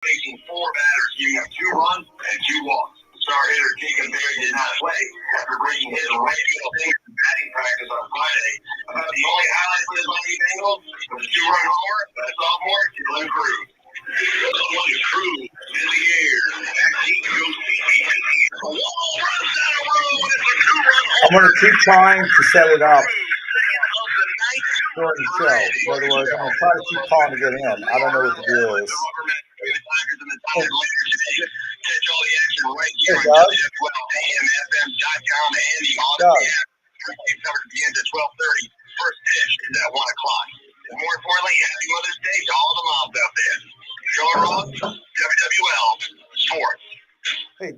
Facing four batters, giving up 2 runs and 2 walks. Star hitter Jacob Berry did not play after breaking his right middle finger in batting practice on Friday. About the only highlight for the Miami Bengals was a 2-run homer by sophomore Dylan Cruz. Dylan Cruz in the air. I'm going to keep trying to set it up during the show. In other words, I'm going to try to keep calling to get in. I don't know what the deal is. Catch all the action right here Hey, on Doug. WWL.AM.FM and the Odyssey app. It's covered at the end at 12:30. First pitch is at 1 o'clock. And more importantly, happy Mother's Day to all the moms out there. Joe Ross, WWL Sports. And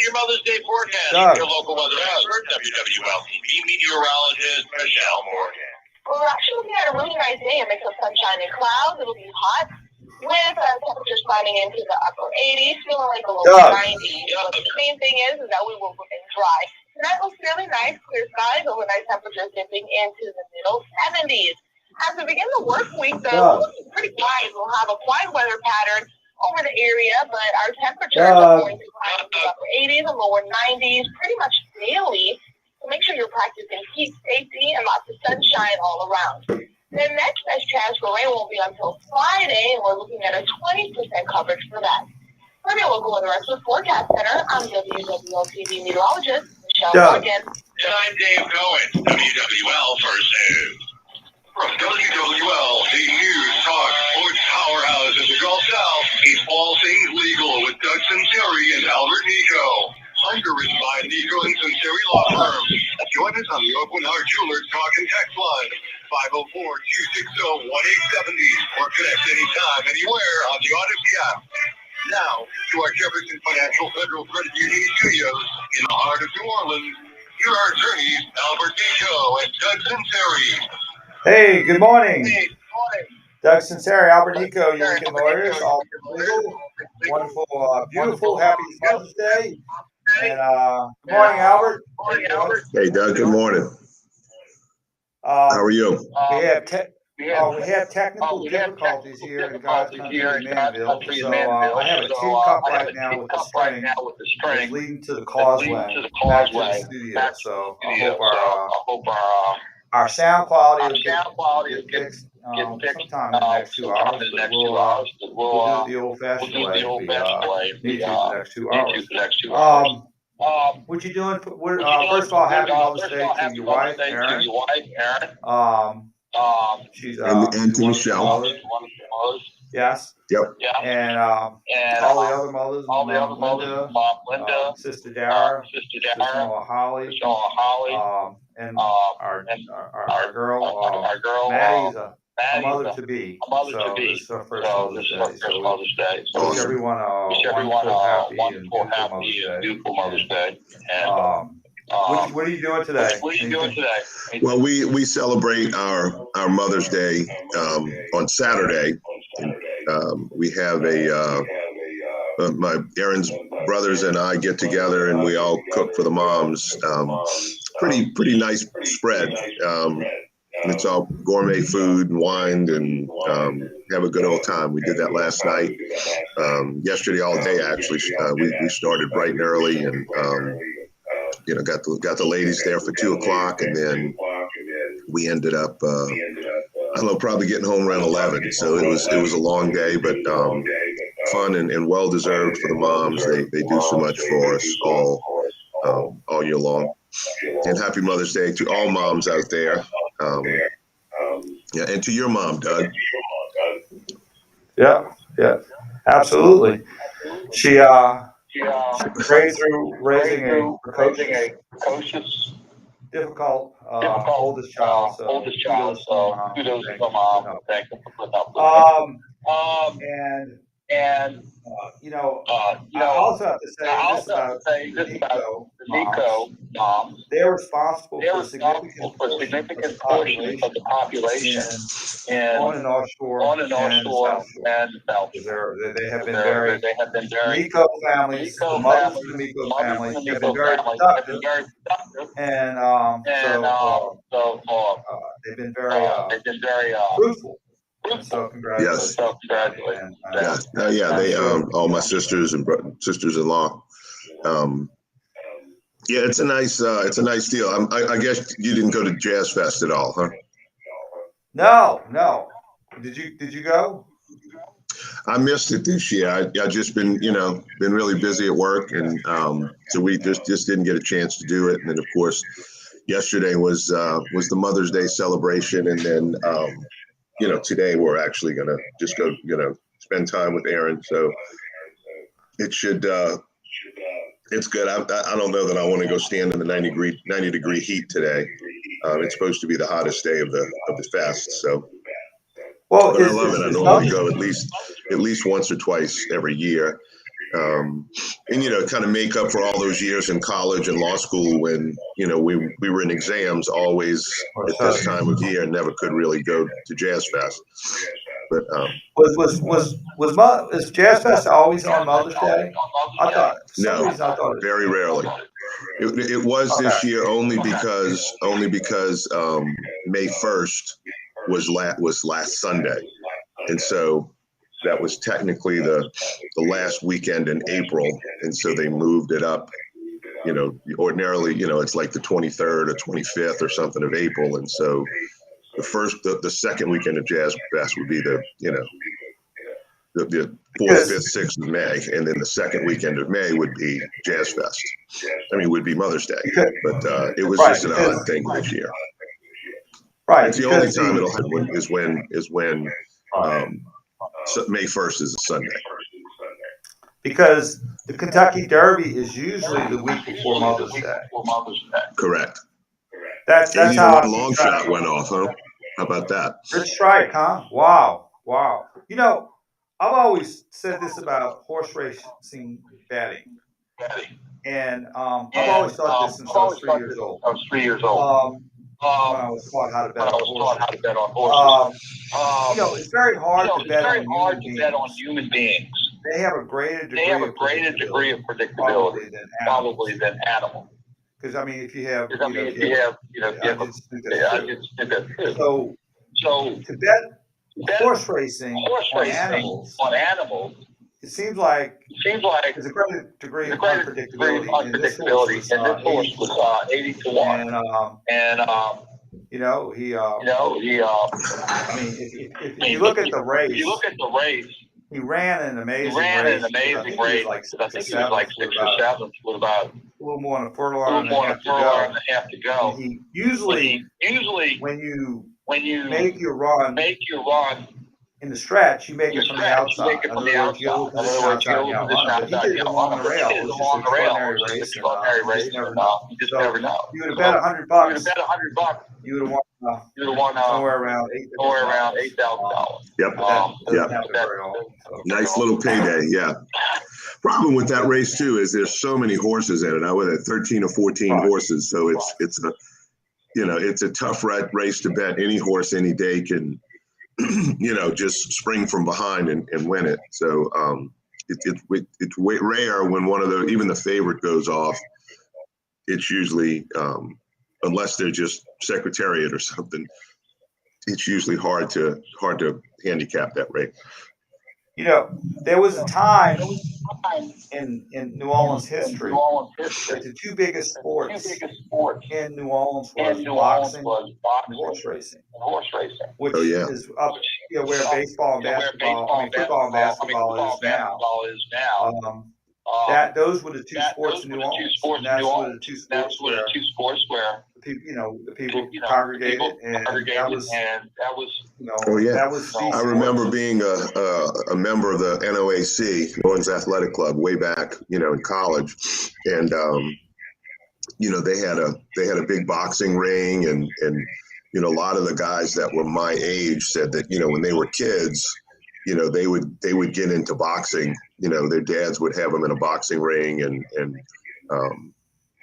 your Mother's Day forecast from your local weather expert, WWL TV meteorologist Michelle Morgan. Well, we're actually looking at a really nice day, a mix of sunshine and clouds. It'll be hot with temperatures climbing into the upper 80s, feeling like the low 90s. But the main thing is that we will remain dry. Tonight looks really nice, clear skies, overnight temperatures dipping into the middle 70s. As we begin the work week, though, we're looking pretty quiet. We'll have a quiet weather pattern over the area, but our temperatures are going to climb into the upper 80s and lower 90s pretty much daily. So make sure you're practicing heat safety and lots of sunshine all around. The next best chance for rain won't be until Friday, and we're looking at a 20% coverage for that. For your local weather expert forecast center, I'm WWL TV meteorologist Michelle Morgan. I'm Dave Cohen, WWL First News. From WWL, the news talk sports powerhouse in the Gulf South, it's all things legal with Doug Sunseri and Albert Nicaud. Underwritten by Nicaud and Sunseri Law Firm. Join us on the Oakland Heart Jewelers Talk and Text line, 504-260-1870, or connect anytime, anywhere on the Odyssey app. Now, to our Jefferson Financial Federal Credit Union studios in the heart of New Orleans, here are attorneys Albert Nicaud and Doug Sunseri. Hey, good morning. Doug Sunseri, Albert Nicaud, your Lincoln Lawyers, all legal. Wonderful, beautiful, happy Mother's Day. And good morning, Albert. Hey, Doug. Good morning. How are you? We have technical difficulties here in God's country in Manville. So I have a tin cup right now with the string that's leading to the causeway back to the studio. So I hope our sound quality will get fixed sometime in the next 2 hours. But we'll do it the old-fashioned way if we need to the next 2 hours. What you doing? First of all, happy Mother's Day to your wife, Erin. She's and to Michelle. Yes. Yep. And all the other mothers, Mom Linda, Sister Dara, Sister-in-law Holly, and our girl, Maddie's a mother to be. So this is her first Mother's Day. So wish everyone a wonderful, happy, and beautiful Mother's Day. What are you doing today? Well, we celebrate our Mother's Day on Saturday. We have my Erin's brothers and I get together and we all cook for the moms. Pretty nice spread. It's all gourmet food and wine and have a good old time. We did that last night. Yesterday all day actually. We started bright and early and got the ladies there for 2 o'clock, and then we ended up I don't know, probably getting home around 11. So it was a long day, but fun and well deserved for the moms. They do so much for us all year long. And happy Mother's Day to all moms out there. And to your mom, Doug. Yeah, absolutely. She raised through raising a precocious, difficult oldest child. So kudos to mom. Thank you for putting up with it. And I also have to say this about the Nicaud moms. They're responsible for a significant portion of the population on and offshore and South Shore. They have been very Nicaud families, the mothers of the Nicaud families have been very productive, and they've been very fruitful. So congratulations. Yes. They all my sisters and sisters-in-law. Yeah, it's a nice deal. I guess you didn't go to Jazz Fest at all, huh? No. Did you go? I missed it this year. I just been really busy at work, and so we just didn't get a chance to do it. And then of course, yesterday was the Mother's Day celebration, and then today we're actually gonna just go spend time with Erin. So it should. It's good. I don't know that I want to go stand in the 90 degree heat today. It's supposed to be the hottest day of the fest. So, but I love it. I normally go at least once or twice every year, and kind of make up for all those years in college and law school when we were in exams always at this time of year and never could really go to Jazz Fest. But is Jazz Fest always on Mother's Day? I thought for some reason I thought very rarely. It was this year only because May 1st was last Sunday, and so that was technically the last weekend in April, and so they moved it up. Ordinarily, it's like the 23rd or 25th or something of April, and so the second weekend of Jazz Fest would be the 4th, 5th, 6th of May, and then the second weekend of May would be Jazz Fest. Would be Mother's Day, but it was just an odd thing this year. Right. It's the only time it'll happen is when May 1st is a Sunday. Because the Kentucky Derby is usually the week before Mother's Day. Correct. That's how one long shot went off, huh? How about that? Good strike, huh? Wow. I've always said this about horse racing betting, and I've always thought this since I was 3 years old. When I was taught how to bet on horses. It's very hard to bet on human beings. They have a greater degree of predictability than animals. Because if you have, so to bet horse racing on animals, it seems like there's a greater degree of unpredictability. And this horse was 80 to 1, and if you look at the race, he ran an amazing race. I think he was like 6 or 7 with about a little more than a furlong and a half to go. And he usually when you make your run in the stretch, you make it from the outside. In other words, you go position outside the outrunner. But he did it along the rail. It was just an extraordinary race. You just never know. You would have bet $100. You would have won somewhere around $8,000. Yep. Nice little payday. Yeah. Problem with that race too is there's so many horses in it. I would have 13 or 14 horses, so it's a tough race to bet. Any horse any day can just spring from behind and win it. So it's rare when one of the, even the favorite goes off. It's usually unless they're just Secretariat or something, it's usually hard to handicap that race. There was a time in New Orleans history that the two biggest sports in New Orleans was boxing and horse racing. Which is up, where baseball and basketball, football and basketball is now. Those were the two sports in New Orleans, and that's one of the two sports where the people congregated, and that was that was. I remember being a member of the NOAC, New Orleans Athletic Club, way back, in college, and they had a big boxing ring, and a lot of the guys that were my age said that when they were kids, they would get into boxing. Their dads would have them in a boxing ring, and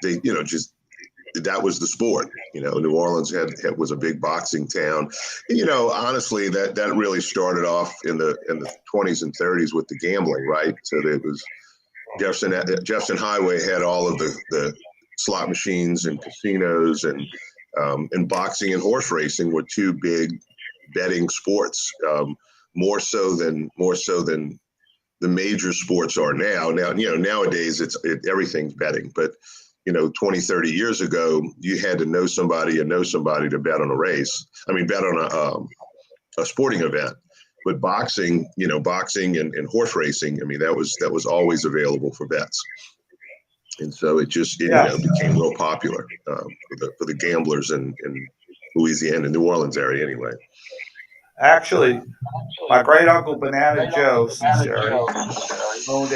they just that was the sport. New Orleans was a big boxing town. Honestly, that really started off in the 20s and 30s with the gambling, right? So there was Jefferson Highway had all of the slot machines and casinos, and boxing and horse racing were two big betting sports, more so than the major sports are now. Nowadays everything's betting, but 20, 30 years ago, you had to know somebody to bet on a race. Bet on a sporting event. But boxing and horse racing, that was always available for bets. And so it just became real popular for the gamblers in Louisiana, New Orleans area anyway. Actually, my great uncle Banana Joe Sunseri owned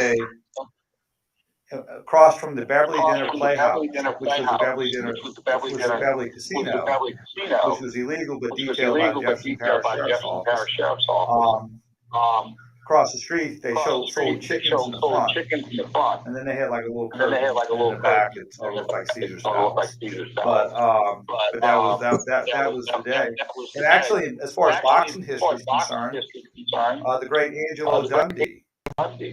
across from the Beverly Dinner Playhouse, which was the Beverly Casino, which was illegal but detailed by Jefferson Parish Sheriff's Office. Across the street, they sold chickens in the front, and then they had like a little curtain in the back that looked like Caesar Styles. But that was the day. And actually, as far as boxing history is concerned, the great Angelo Dundee,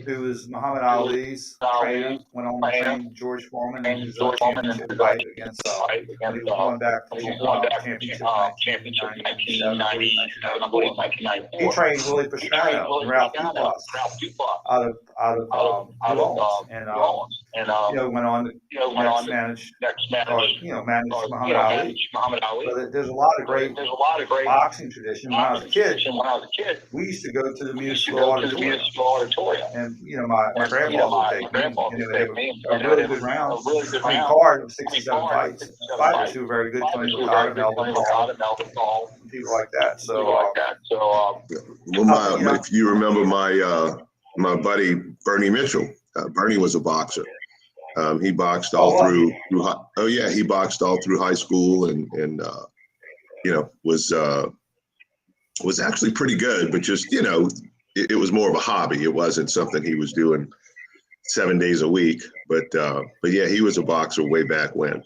who was Muhammad Ali's trainer, went on to train George Foreman in his championship fight against when he was going back to championship in 1997. He trained Willie Pastrana and Ralph Duplass out of New Orleans, and went on to manage Muhammad Ali. So there's a lot of great boxing tradition. When I was a kid, we used to go to the municipal auditorium. And my grandpa would take me, and they have a really good round. Card of 67 fights. Fighters who were very good, Tony Ricardo, Melvin Hall, people like that. If you remember my buddy Bernie Mitchell, Bernie was a boxer. He boxed all through. He boxed all through high school, and was actually pretty good, but just it was more of a hobby. It wasn't something he was doing 7 days a week. But yeah, he was a boxer way back when.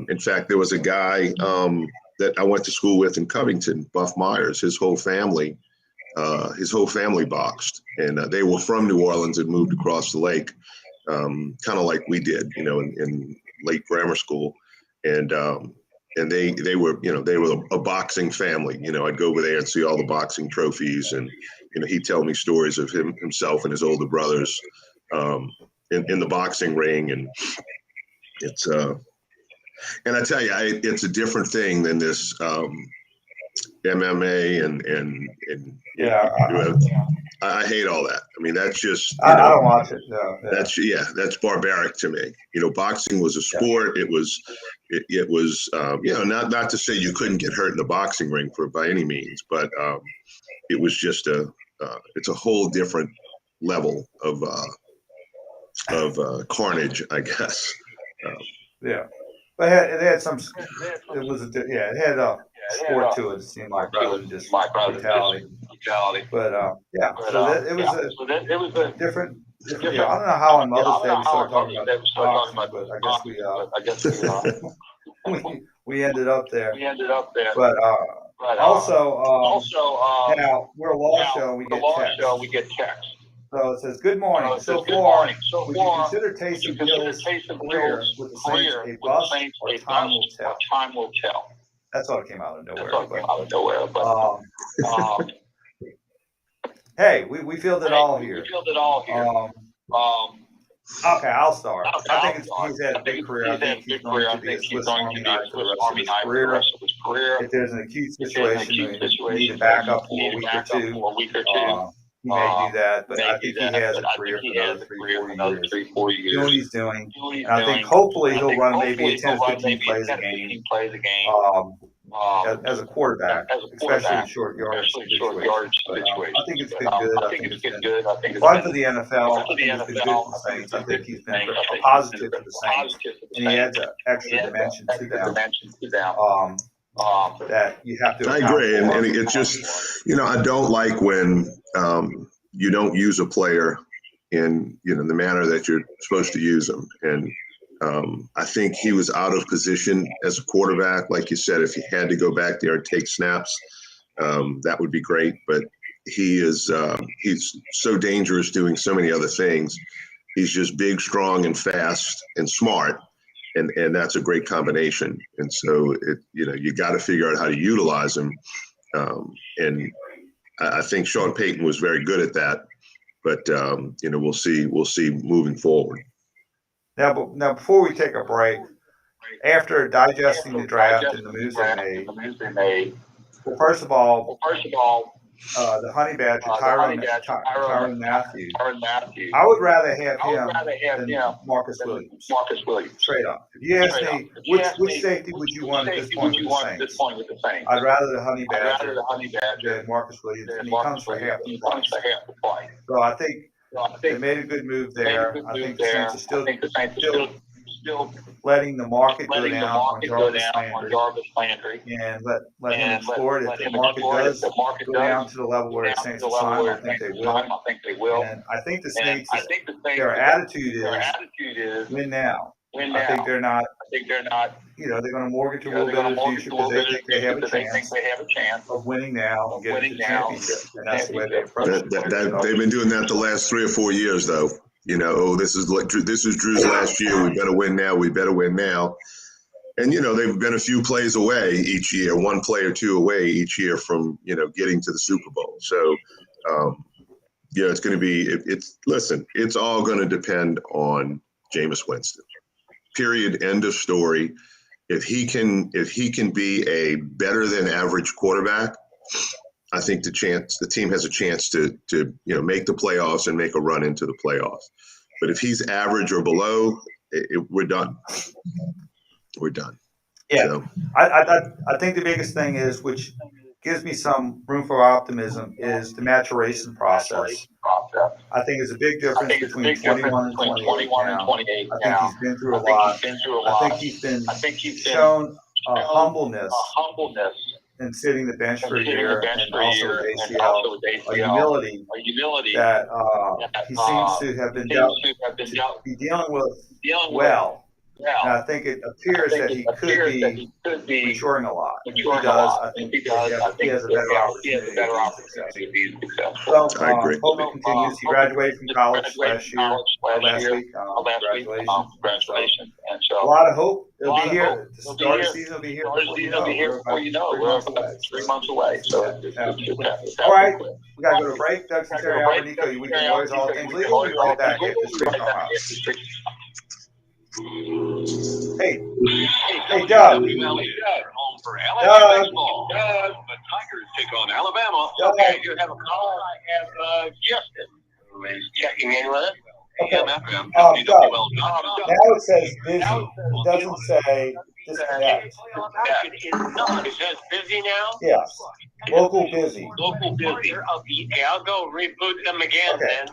In fact, there was a guy that I went to school with in Covington, Buff Myers. His whole family boxed, and they were from New Orleans and moved across the lake, kind of like we did, in late grammar school, and they were a boxing family. I'd go over there and see all the boxing trophies, and he'd tell me stories of himself and his older brothers in the boxing ring, and it's and I tell you, it's a different thing than this MMA and I hate all that. That's just I don't watch it. No, that's barbaric to me. Boxing was a sport. It was not to say you couldn't get hurt in the boxing ring by any means, but it was just it's a whole different level of carnage, I guess. But it had some. It had a sport to it. It seemed like rather than just brutality. But so it was a different. I don't know how on Mother's Day we started talking about boxing, but I guess we ended up there. But also now we're a law show and we get checks. So it says, "Good morning. So far, would you consider Taysom Hill's career with the Saints a bust or time will tell?" That's all that came out of nowhere. But hey, we filled it all here. Okay, I'll start. I think he's had a big career. I think he's going to be a Swiss Army knife for the rest of his career. If there's an acute situation, you need to back up for a week or two. He may do that, but I think he has a career for another 3-4 years. Doing what he's doing. And I think hopefully he'll run maybe a 10 15 plays a game as a quarterback, especially in short yardage situations. But I think it's been good. I think it's been fun for the NFL. I think it's been good for the Saints. I think he's been a positive for the Saints, and he adds an extra dimension to them. that you have to I account agree, for. and it's just, I don't like when you don't use a player in the manner that you're supposed to use them, and I think he was out of position as a quarterback. Like you said, if he had to go back there and take snaps, that would be great. But he's so dangerous doing so many other things. He's just big, strong, and fast and smart. And that's a great combination. And so you got to figure out how to utilize him. And I think Sean Payton was very good at that. But we'll see moving forward. Now, before we take a break, after digesting the draft and the moves they made, well, first of all, the Honey Badger, Tyrann Mathieu. I would rather have him than Marcus Williams. Straight up. If you ask me, which safety would you want at this point with the Saints? I'd rather the Honey Badger than Marcus Williams, and he comes for half the price. So I think they made a good move there. I think the Saints are still letting the market go down on Jarvis Landry and let him explore it. If the market does go down to the level where the Saints will sign, I think they will. And I think the Saints, their attitude is win now. I think they're not. They're going to mortgage a little bit of the future because they think they have a chance of winning now and getting to the championship. And that's the way they approach it. They've been doing that the last 3 or 4 years, though. This is Drew's last year. We better win now. And, they've been a few plays away each year, one play or two away each year from, getting to the Super Bowl. So, it's going to be it's all going to depend on Jameis Winston. Period. End of story. If he can be a better than average quarterback, I think the team has a chance to make the playoffs and make a run into the playoffs. But if he's average or below, we're done. We're done. Yeah, so. I think the biggest thing is, which gives me some room for optimism, is the maturation process. I think it's a big difference between 21 and 28 now. I think he's been through a lot. I think he's shown humbleness and sitting the bench for a year, and also with ACL, a humility that he seems to have been dealing with well. And I think it appears that he could be maturing a lot. If he does, I think he has a better opportunity to be successful. So, hope it continues. He graduated from college last week. Congratulations. And so, a lot of hope. It'll be here. The start of the season will be here. We're about 3 months away. So, all right. We got to go to break. Doug, Sunseri, Albert, Nicaud, you weekend warriors, all things legal. We'll be right back after this brief time. Hey, Doug. Home for Alabama baseball. The Tigers take on Alabama. Okay, you have a call. I have Justin, who is checking in with us. Okay. Doug. Now it says busy. It doesn't say disconnect. It says busy now? Yes. Local busy. Okay, I'll go reboot them again then.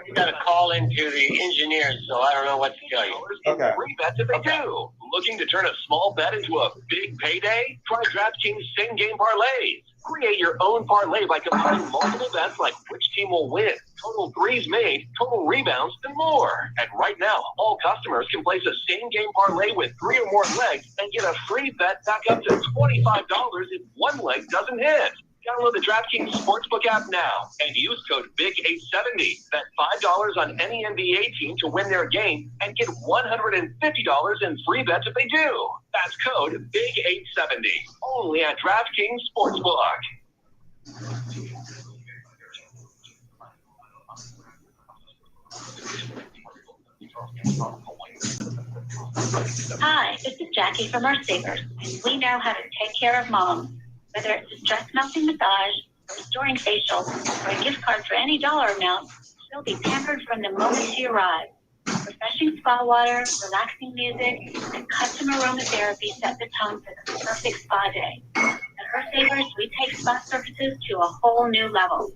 You got to call into the engineers, so I don't know what to tell you. Okay. Free bets if they do. Looking to turn a small bet into a big payday? Try DraftKings same-game parlays. Create your own parlay by combining multiple bets like which team will win, total threes made, total rebounds, and more. And right now, all customers can place a same-game parlay with 3 or more legs and get a free bet back up to $25 if one leg doesn't hit. Download the DraftKings Sportsbook app now and use code BIG870. Bet $5 on any NBA team to win their game and get $150 in free bets if they do. That's code BIG870. Only at DraftKings Sportsbook. Hi, this is Jackie from Earth Savers, and we know how to take care of moms. Whether it's a stress melting massage, restoring facials, or a gift card for any dollar amount, she'll be pampered from the moment she arrives. Refreshing spa water, relaxing music, and custom aromatherapy set the tone for the perfect spa day. At Earth Savers, we take spa services to a whole new level.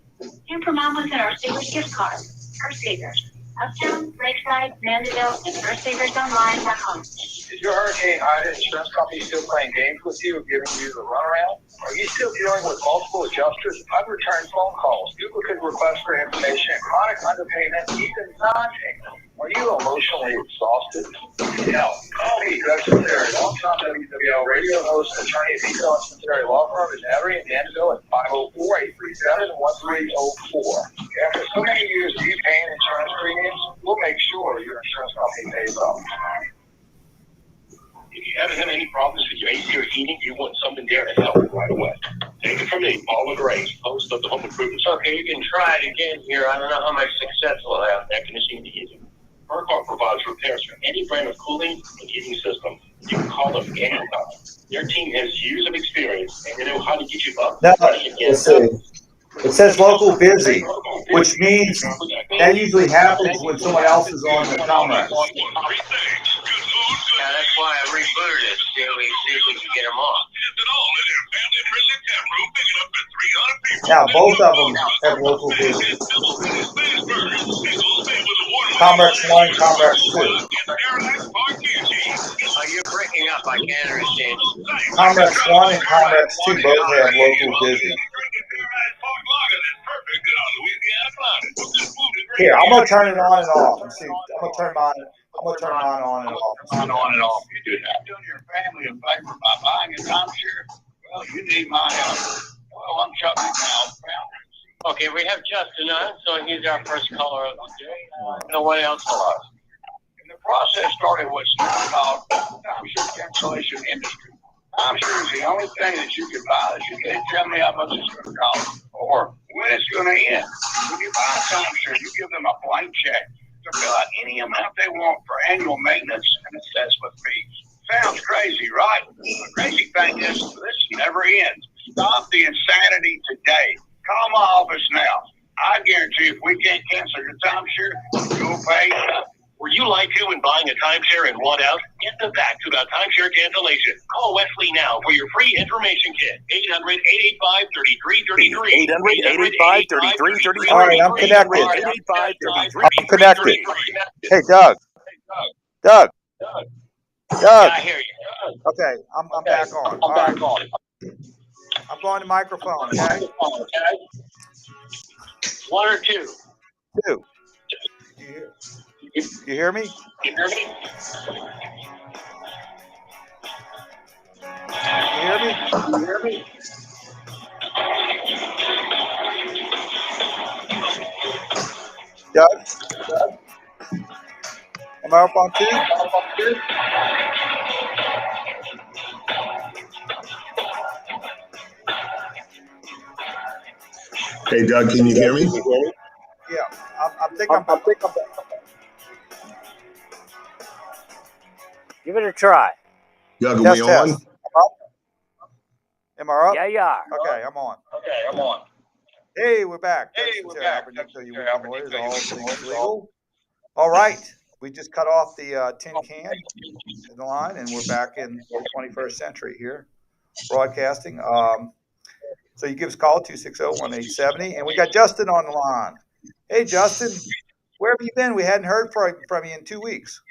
Pamper Mom with an Earth Savers gift card. Earth Savers, Uptown, Lakeside, Mandeville, and EarthSaversOnline.com. Is your Hurricane Ida insurance company still playing games with you or giving you the runaround? Are you still dealing with multiple adjusters, unreturned phone calls, duplicate requests for information, chronic underpayment, even non-payment? Are you emotionally exhausted? No. Call me, Doug Sunseri, longtime WWL radio host, attorney at Nicaud and Sunseri Law Firm in Everett and Danville at 504-837-1304. After so many years of you paying insurance premiums, we'll make sure your insurance company pays up. If you haven't had any problems with your AC or heating, you want something there to help right away. Take it from me, Paul LaGrange, host of the Home Improvement Show. Okay, you can try it again here. I don't know how much success we'll have. Air conditioning and heating. Burkhardt provides repairs for any brand of cooling and heating system. You can call them anytime. Their team has years of experience and they know how to get you up. No, let's see. It says local busy, which means that usually happens when someone else is on the Comrex. Yeah, that's why I rebooted it. See if we can get them off. Now, both of them have local busy. Comrex 1 and Comrex 2. Oh, you're breaking up. I can't understand. Comrex 1 and Comrex 2 both have local busy. Here, I'm gonna turn it on and off and see. I'm gonna turn mine on and off. On and off. You do that. Doing your family a favor by buying a timeshare. Well, you need my help. Well, I'm Chuck McDowell. Okay, we have Justin on, so he's our first caller of the day. No one else will us. And the process started what's now called timeshare cancellation industry. Timeshare is the only thing that you can buy that you can't tell me how much it's going to cost or when it's going to end. When you buy a timeshare, you give them a blank check to fill out any amount they want for annual maintenance and assessment fees. Sounds crazy, right? The crazy thing is, this never ends. Stop the insanity today. Call my office now. I guarantee if we can't cancel your timeshare, you'll pay nothing. Were you lied to when buying a timeshare and want out? Get the facts about timeshare cancellation. Call Wesley now for your free information kit. 800-885-3333. 800-885-3333. All right, I'm connected. I'm connected. Hey, Doug. Yeah, Doug. I hear you. Okay, I'm back on. All right. I'm going to microphone, okay? One or two? Two. You hear me? You hear me? You hear me? You hear me? Doug? Am I up on two? Hey, Doug, can you hear me? Yeah, I think I'm back. Give it a try. Doug, are Test, we test. on? Am I up? Yeah, you are. Okay, I'm on. Hey, we're back. Lawyers, all things legal. All right, we just cut off the tin can in the line, and we're back in the 21st century here, broadcasting. So you give us a call, 260-1870, and we got Justin on the line. Hey, Justin, where have you been? We hadn't heard from you in 2 weeks.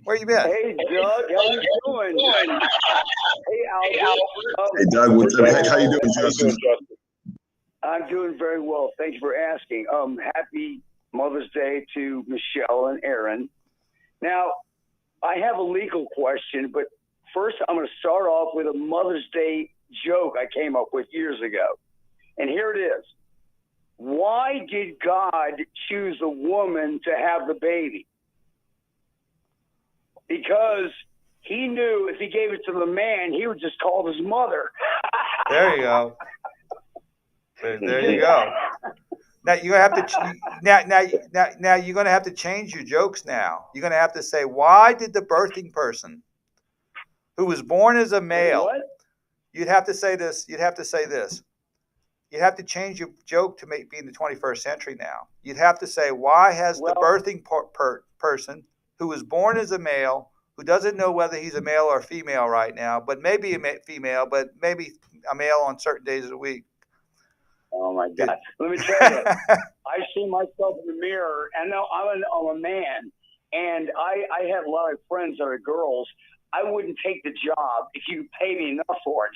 Where you been? Hey, Doug, how you doing? Hey, Albert. Hey, Doug, how you doing, Justin? I'm doing very well. Thank you for asking. Happy Mother's Day to Michelle and Aaron. Now, I have a legal question, but first I'm going to start off with a Mother's Day joke I came up with years ago. And here it is. Why did God choose a woman to have the baby? Because he knew if he gave it to the man, he would just call his mother. There you go. There you go. Now you're gonna have to now you're gonna have to change your jokes. Now you're gonna have to say, why did the birthing person, who was born as a male, What? you'd have to say this. You'd have to say this. You'd have to change your joke to be in the 21st century. Now you'd have to say, why has the birthing person, who was born as a male, who doesn't know whether he's a male or a female right now, but maybe a female, but maybe a male on certain days of the week. Oh, my God. Let me tell you, I see myself in the mirror, and now I'm a man, and I have a lot of friends that are girls. I wouldn't take the job if you pay me enough for it.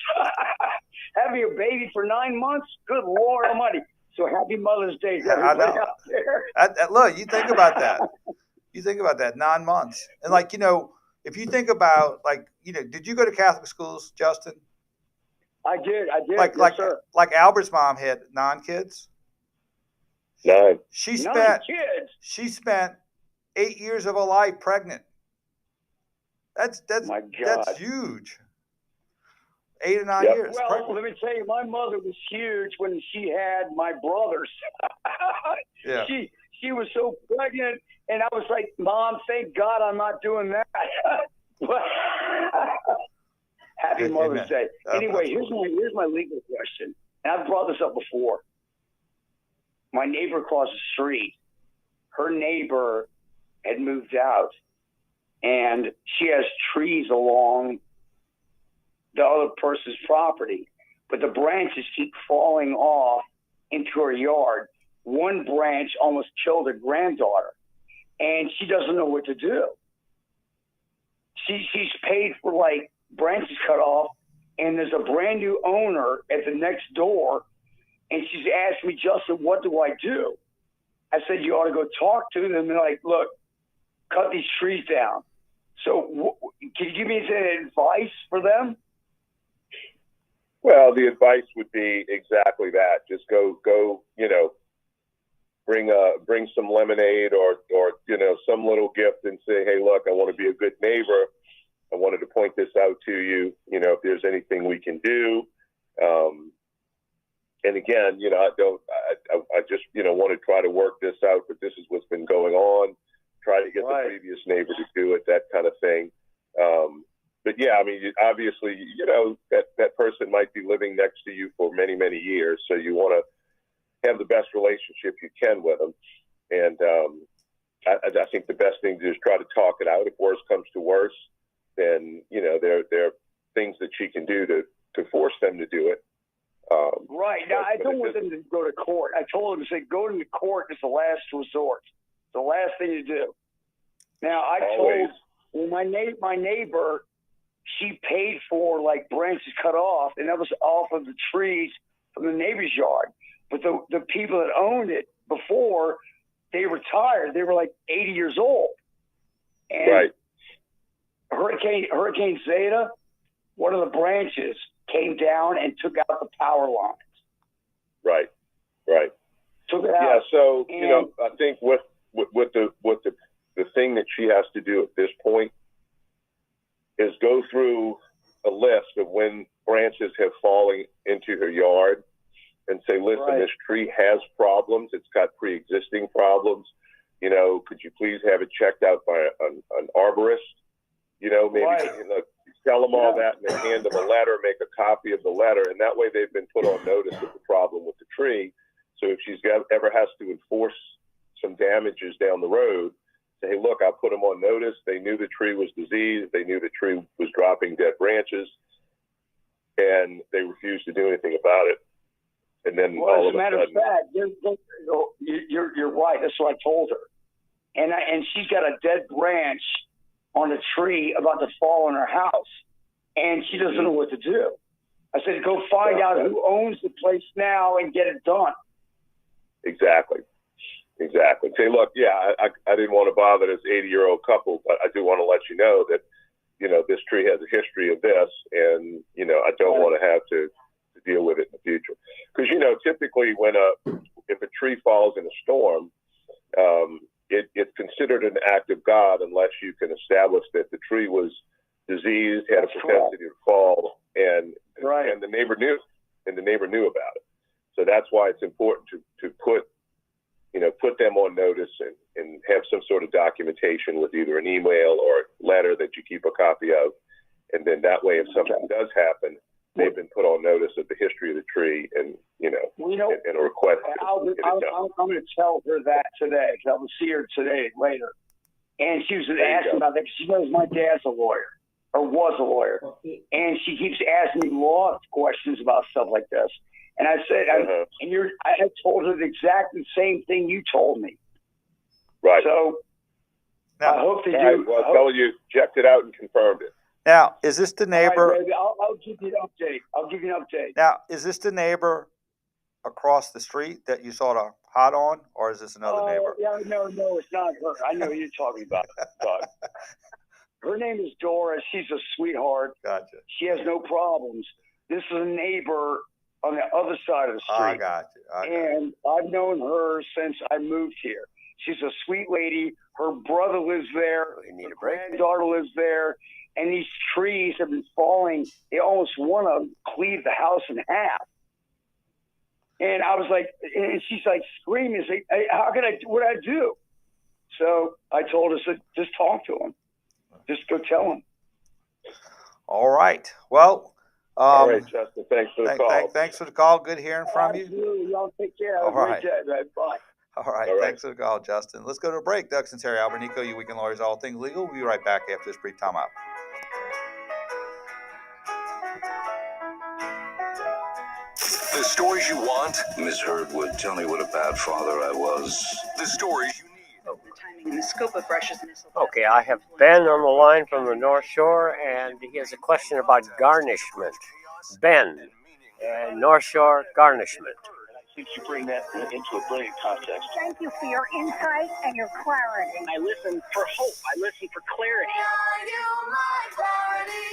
Having a baby for 9 months? Good Lord Almighty. So happy Mother's Day to everybody out there. Look, you think about that. You think about that, 9 months. And like, you know, if you think about like, you know, did you go to Catholic schools, Justin? I did. Like, yes, sir. Like Albert's mom had 9 kids. 9. She 9 kids. She spent 8 years of her life pregnant. That's my God. That's huge. 8 or 9 years. Well, pregnant. let me tell you, my mother was huge when she had my brothers. Yeah. She was so pregnant, and I was like, Mom, thank God I'm not doing that. Happy Mother's Day. Anyway, here's my legal question, and I've brought this up before. My neighbor across the street, her neighbor had moved out, and she has trees along the other person's property, but the branches keep falling off into her yard. One branch almost killed her granddaughter, and she doesn't know what to do. She's paid for like branches cut off, and there's a brand new owner at the next door, and she's asked me, Justin, what do I do? I said, you ought to go talk to them. And they're like, look, cut these trees down. So can you give me any advice for them? Well, the advice would be exactly that. Just go, you know, bring some lemonade or, you know, some little gift and say, hey, look, I want to be a good neighbor. I wanted to point this out to you, you know, if there's anything we can do. And again, you know, I just, you know, want to try to work this out, but this is what's been going on. Try to get the previous neighbor to do it, that kind of thing. But yeah, I mean, obviously, you know, that person might be living next to you for many, many years. So you want to have the best relationship you can with them. And I think the best thing to do is try to talk it out. If worse comes to worse, then, you know, there are things that she can do to force them to do it. Right. Now, I don't want them to go to court. I told them to say, go to court is the last resort. It's the last thing to do. Now, I told my neighbor, she paid for like branches cut off, and that was off of the trees from the neighbor's yard. But the people that owned it before, they retired. They were like 80 years old. And Hurricane Zeta, one of the branches came down and took out the power lines. Right. Took it out. Yeah. So, you know, I think what the thing that she has to do at this point is go through a list of when branches have fallen into her yard and say, listen, this tree has problems. It's got pre-existing problems. You know, could you please have it checked out by an arborist? You know, maybe you know, tell them all that and then hand them a letter, make a copy of the letter. And that way they've been put on notice of the problem with the tree. So if she's ever has to enforce some damages down the road, say, hey, look, I'll put them on notice. They knew the tree was diseased. They knew the tree was dropping dead branches, and they refused to do anything about it. And then all as a matter of fact, you're right. That's what I told her. And she's got a dead branch on a tree about to fall on her house, and she doesn't know what to do. I said, go find out who owns the place now and get it done. Exactly. Say, look, I didn't want to bother this 80-year-old couple, but I do want to let you know that, you know, this tree has a history of this, and, you know, I don't want to have to deal with it in the future. Because, you know, typically if a tree falls in a storm, it's considered an act of God unless you can establish that the tree was diseased, had a propensity to fall, and the neighbor knew, about it. So that's why it's important to put them on notice and have some sort of documentation with either an email or a letter that you keep a copy of. And then that way, if something does happen, they've been put on notice of the history of the tree and, and a request. I'm going to tell her that today. I will see her later. And she was asking about that because she knows my dad's a lawyer or was a lawyer. And she keeps asking me law questions about stuff like this. And I said, I told her the exact same thing you told me. Right. So I hope they do. Well, I tell you, checked it out and confirmed it. Now, is this the neighbor? All right, baby, I'll give you an update. Now, is this the neighbor across the street that you saw the hot on, or is this another neighbor? Yeah, no, it's not her. I know who you're talking about, Doug. Her name is Dora. She's a sweetheart. Gotcha. She has no problems. This is a neighbor on the other side of the street. I got you. And I've known her since I moved here. She's a sweet lady. Her brother lives there. Her granddaughter lives there. And these trees have been falling. They almost want to cleave the house in half. And I was like, and she's like screaming, like, hey, what do I do? So I told her, just talk to him. Just go tell him. All right. Well, all right, Justin. Thanks for the call. Thanks for the call. Good hearing from you. Absolutely. Y'all take care. All right. Bye. All right. Thanks for the call, Justin. Let's go to a break. Doug Sunseri, Albert Nicaud, you Weekend Lawyers, all things legal. We'll be right back after this brief timeout. The stories you want? Ms. Herdwood, tell me what a bad father I was. The stories you need. The timing and the scope of Russia's missile. Okay, I have Ben on the line from the North Shore, and he has a question about garnishment. Ben, and North Shore garnishment. I think you bring that into a brilliant context. Thank you for your insight and your clarity. I listen for hope. I listen for clarity.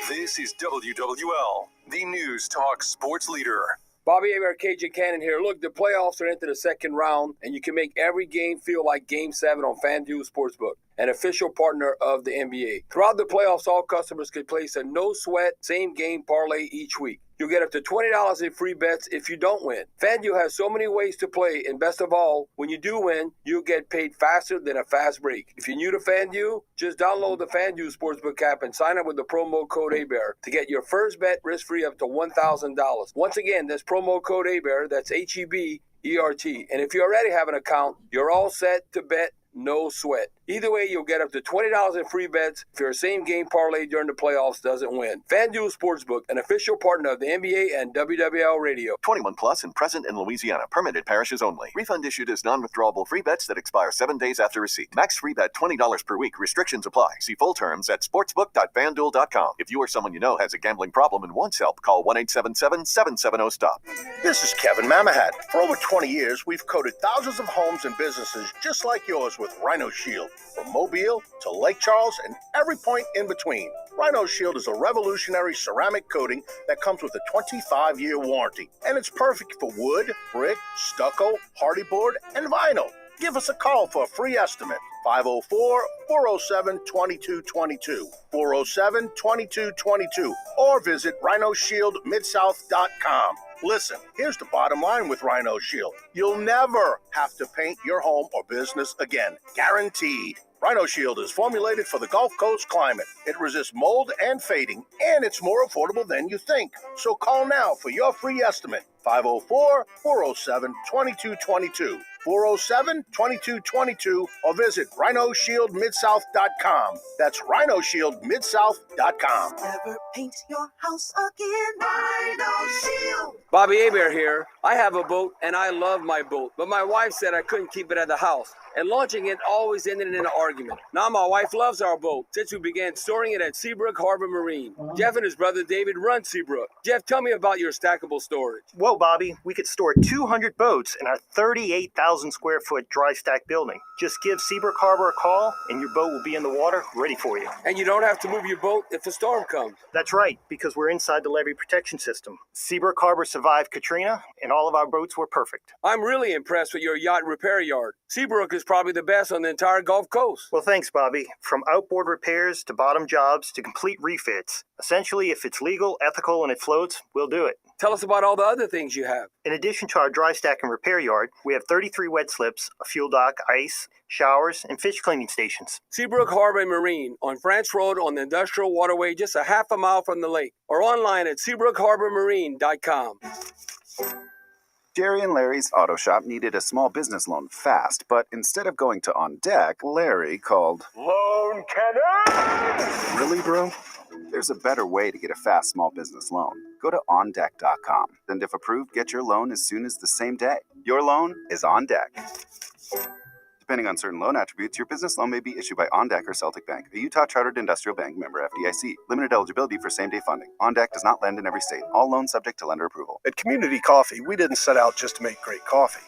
This is WWL, the News Talk Sports Leader. Bobby Amer, KJ Cannon here. Look, the playoffs are into the second round, and you can make every game feel like Game 7 on FanDuel Sportsbook, an official partner of the NBA. Throughout the playoffs, all customers can place a no-sweat, same-game parlay each week. You'll get up to $20 in free bets if you don't win. FanDuel has so many ways to play, and best of all, when you do win, you'll get paid faster than a fast break. If you're new to FanDuel, just download the FanDuel Sportsbook app and sign up with the promo code ABEAR to get your first bet risk-free up to $1,000. Once again, that's promo code ABEAR, that's HEBERT. And if you already have an account, you're all set to bet no sweat. Either way, you'll get up to $20 in free bets if your same-game parlay during the playoffs doesn't win. FanDuel Sportsbook, an official partner of the NBA and WWL Radio. 21 plus and present in Louisiana. Permitted parishes only. Refund issued as non-withdrawable free bets that expire 7 days after receipt. Max free bet $20 per week. Restrictions apply. See full terms at sportsbook.fanduel.com. If you or someone you know has a gambling problem and wants help, call 1-877-770-STOP. This is Kevin Mamahat. For over 20 years, we've coated thousands of homes and businesses just like yours with Rhino Shield. From Mobile to Lake Charles and every point in between. Rhino Shield is a revolutionary ceramic coating that comes with a 25-year warranty. And it's perfect for wood, brick, stucco, hardy board, and vinyl. Give us a call for a free estimate. 504-407-2222. 407-2222. Or visit rhinoshieldmidsouth.com. Listen, here's the bottom line with Rhino Shield. You'll never have to paint your home or business again. Guaranteed. Rhino Shield is formulated for the Gulf Coast climate. It resists mold and fading, and it's more affordable than you think. So call now for your free estimate. 504-407-2222. 407-2222 or visit rhinoshieldmidsouth.com. That's rhinoshieldmidsouth.com. Never paint your house again. Rhino Shield. Bobby Amer here. I have a boat, and I love my boat. But my wife said I couldn't keep it at the house. And launching it always ended in an argument. Now my wife loves our boat since we began storing it at Seabrook Harbor Marine. Jeff and his brother David run Seabrook. Jeff, tell me about your stackable storage. Whoa, Bobby. We could store 200 boats in our 38,000 square foot dry stack building. Just give Seabrook Harbor a call, and your boat will be in the water ready for you. And you don't have to move your boat if a storm comes. That's right, because we're inside the levee protection system. Seabrook Harbor survived Katrina, and all of our boats were perfect. I'm really impressed with your yacht repair yard. Seabrook is probably the best on the entire Gulf Coast. Well, thanks, Bobby. From outboard repairs to bottom jobs to complete refits. Essentially, if it's legal, ethical, and it floats, we'll do it. Tell us about all the other things you have. In addition to our dry stack and repair yard, we have 33 wet slips, a fuel dock, ice, showers, and fish cleaning stations. Seabrook Harbor Marine on France Road on the Industrial Waterway, just a half a mile from the lake. Or online at SeabrookHarborMarine.com. Jerry and Larry's auto shop needed a small business loan fast, but instead of going to On Deck, Larry called Loan Cannon! Really, bro? There's a better way to get a fast small business loan. Go to OnDeck.com, and if approved, get your loan as soon as the same day. Your loan is on deck. Depending on certain loan attributes, your business loan may be issued by OnDeck or Celtic Bank, a Utah Chartered Industrial Bank member FDIC. Limited eligibility for same-day funding. OnDeck does not lend in every state. All loans subject to lender approval. At Community Coffee, we didn't set out just to make great coffee.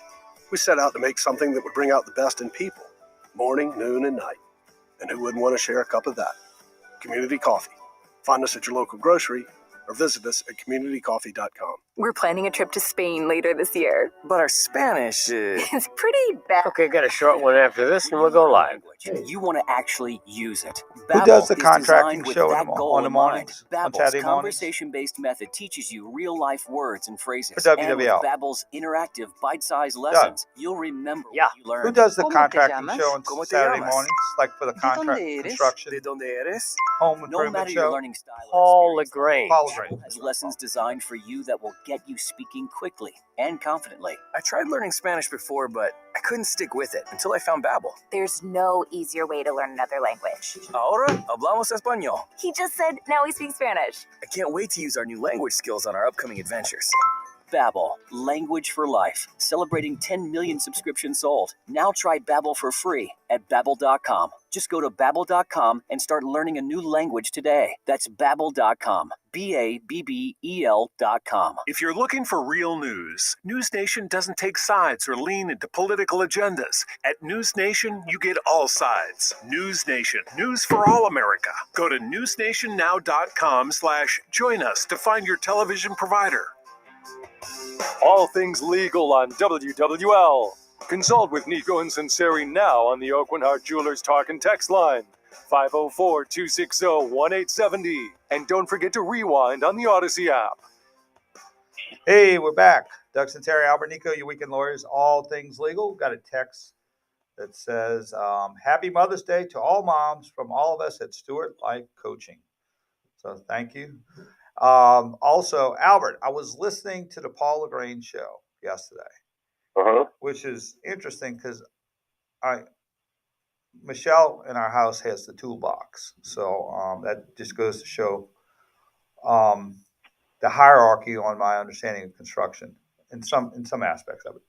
We set out to make something that would bring out the best in people, morning, noon, and night. And who wouldn't want to share a cup of that? Community Coffee. Find us at your local grocery or visit us at communitycoffee.com. We're planning a trip to Spain later this year. But our Spanish is pretty bad. Okay, got a short one after this, and we'll go live. You want to actually use it. Who does the Babbel is contracting designed with show that goal on the in mind. mornings? On Babbel's Saturday mornings? conversation-based method teaches you real-life words and phrases. For WWL. And with Babbel's interactive, bite-sized lessons, you'll remember what you learned. Who does the contracting show on Saturday mornings? Like for the contract construction, ¿De dónde eres? home No improvement matter your show? learning style, Paul LaGrange. Paul LaGrange. has lessons designed for you that will get you speaking quickly and confidently. I tried learning Spanish before, but I couldn't stick with it until I found Babbel. There's no easier way to learn another language. Ahora hablamos español. He just said now we speak Spanish. I can't wait to use our new language skills on our upcoming adventures. Babbel, language for life, celebrating 10 million subscriptions sold. Now try Babbel for free at babbel.com. Just go to babbel.com and start learning a new language today. That's babbel.com. BABBEL.com. If you're looking for real news, News Nation doesn't take sides or lean into political agendas. At News Nation, you get all sides. News Nation, news for all America. Go to newsnationnow.com/join us to find your television provider. All things legal on WWL. Consult with Nicaud and Sunseri now on the Oakland Heart Jewelers Talk and Text line, 504-260-1870. And don't forget to rewind on the Odyssey app. Hey, we're back. Doug Sunseri, Albert Nicaud, your weekend lawyers, all things legal. Got a text that says, Happy Mother's Day to all moms from all of us at Stewart Life Coaching. So thank you. Also, Albert, I was listening to the Paul LaGrange show yesterday, which is interesting because Michelle in our house has the toolbox. So that just goes to show the hierarchy on my understanding of construction in some aspects of it.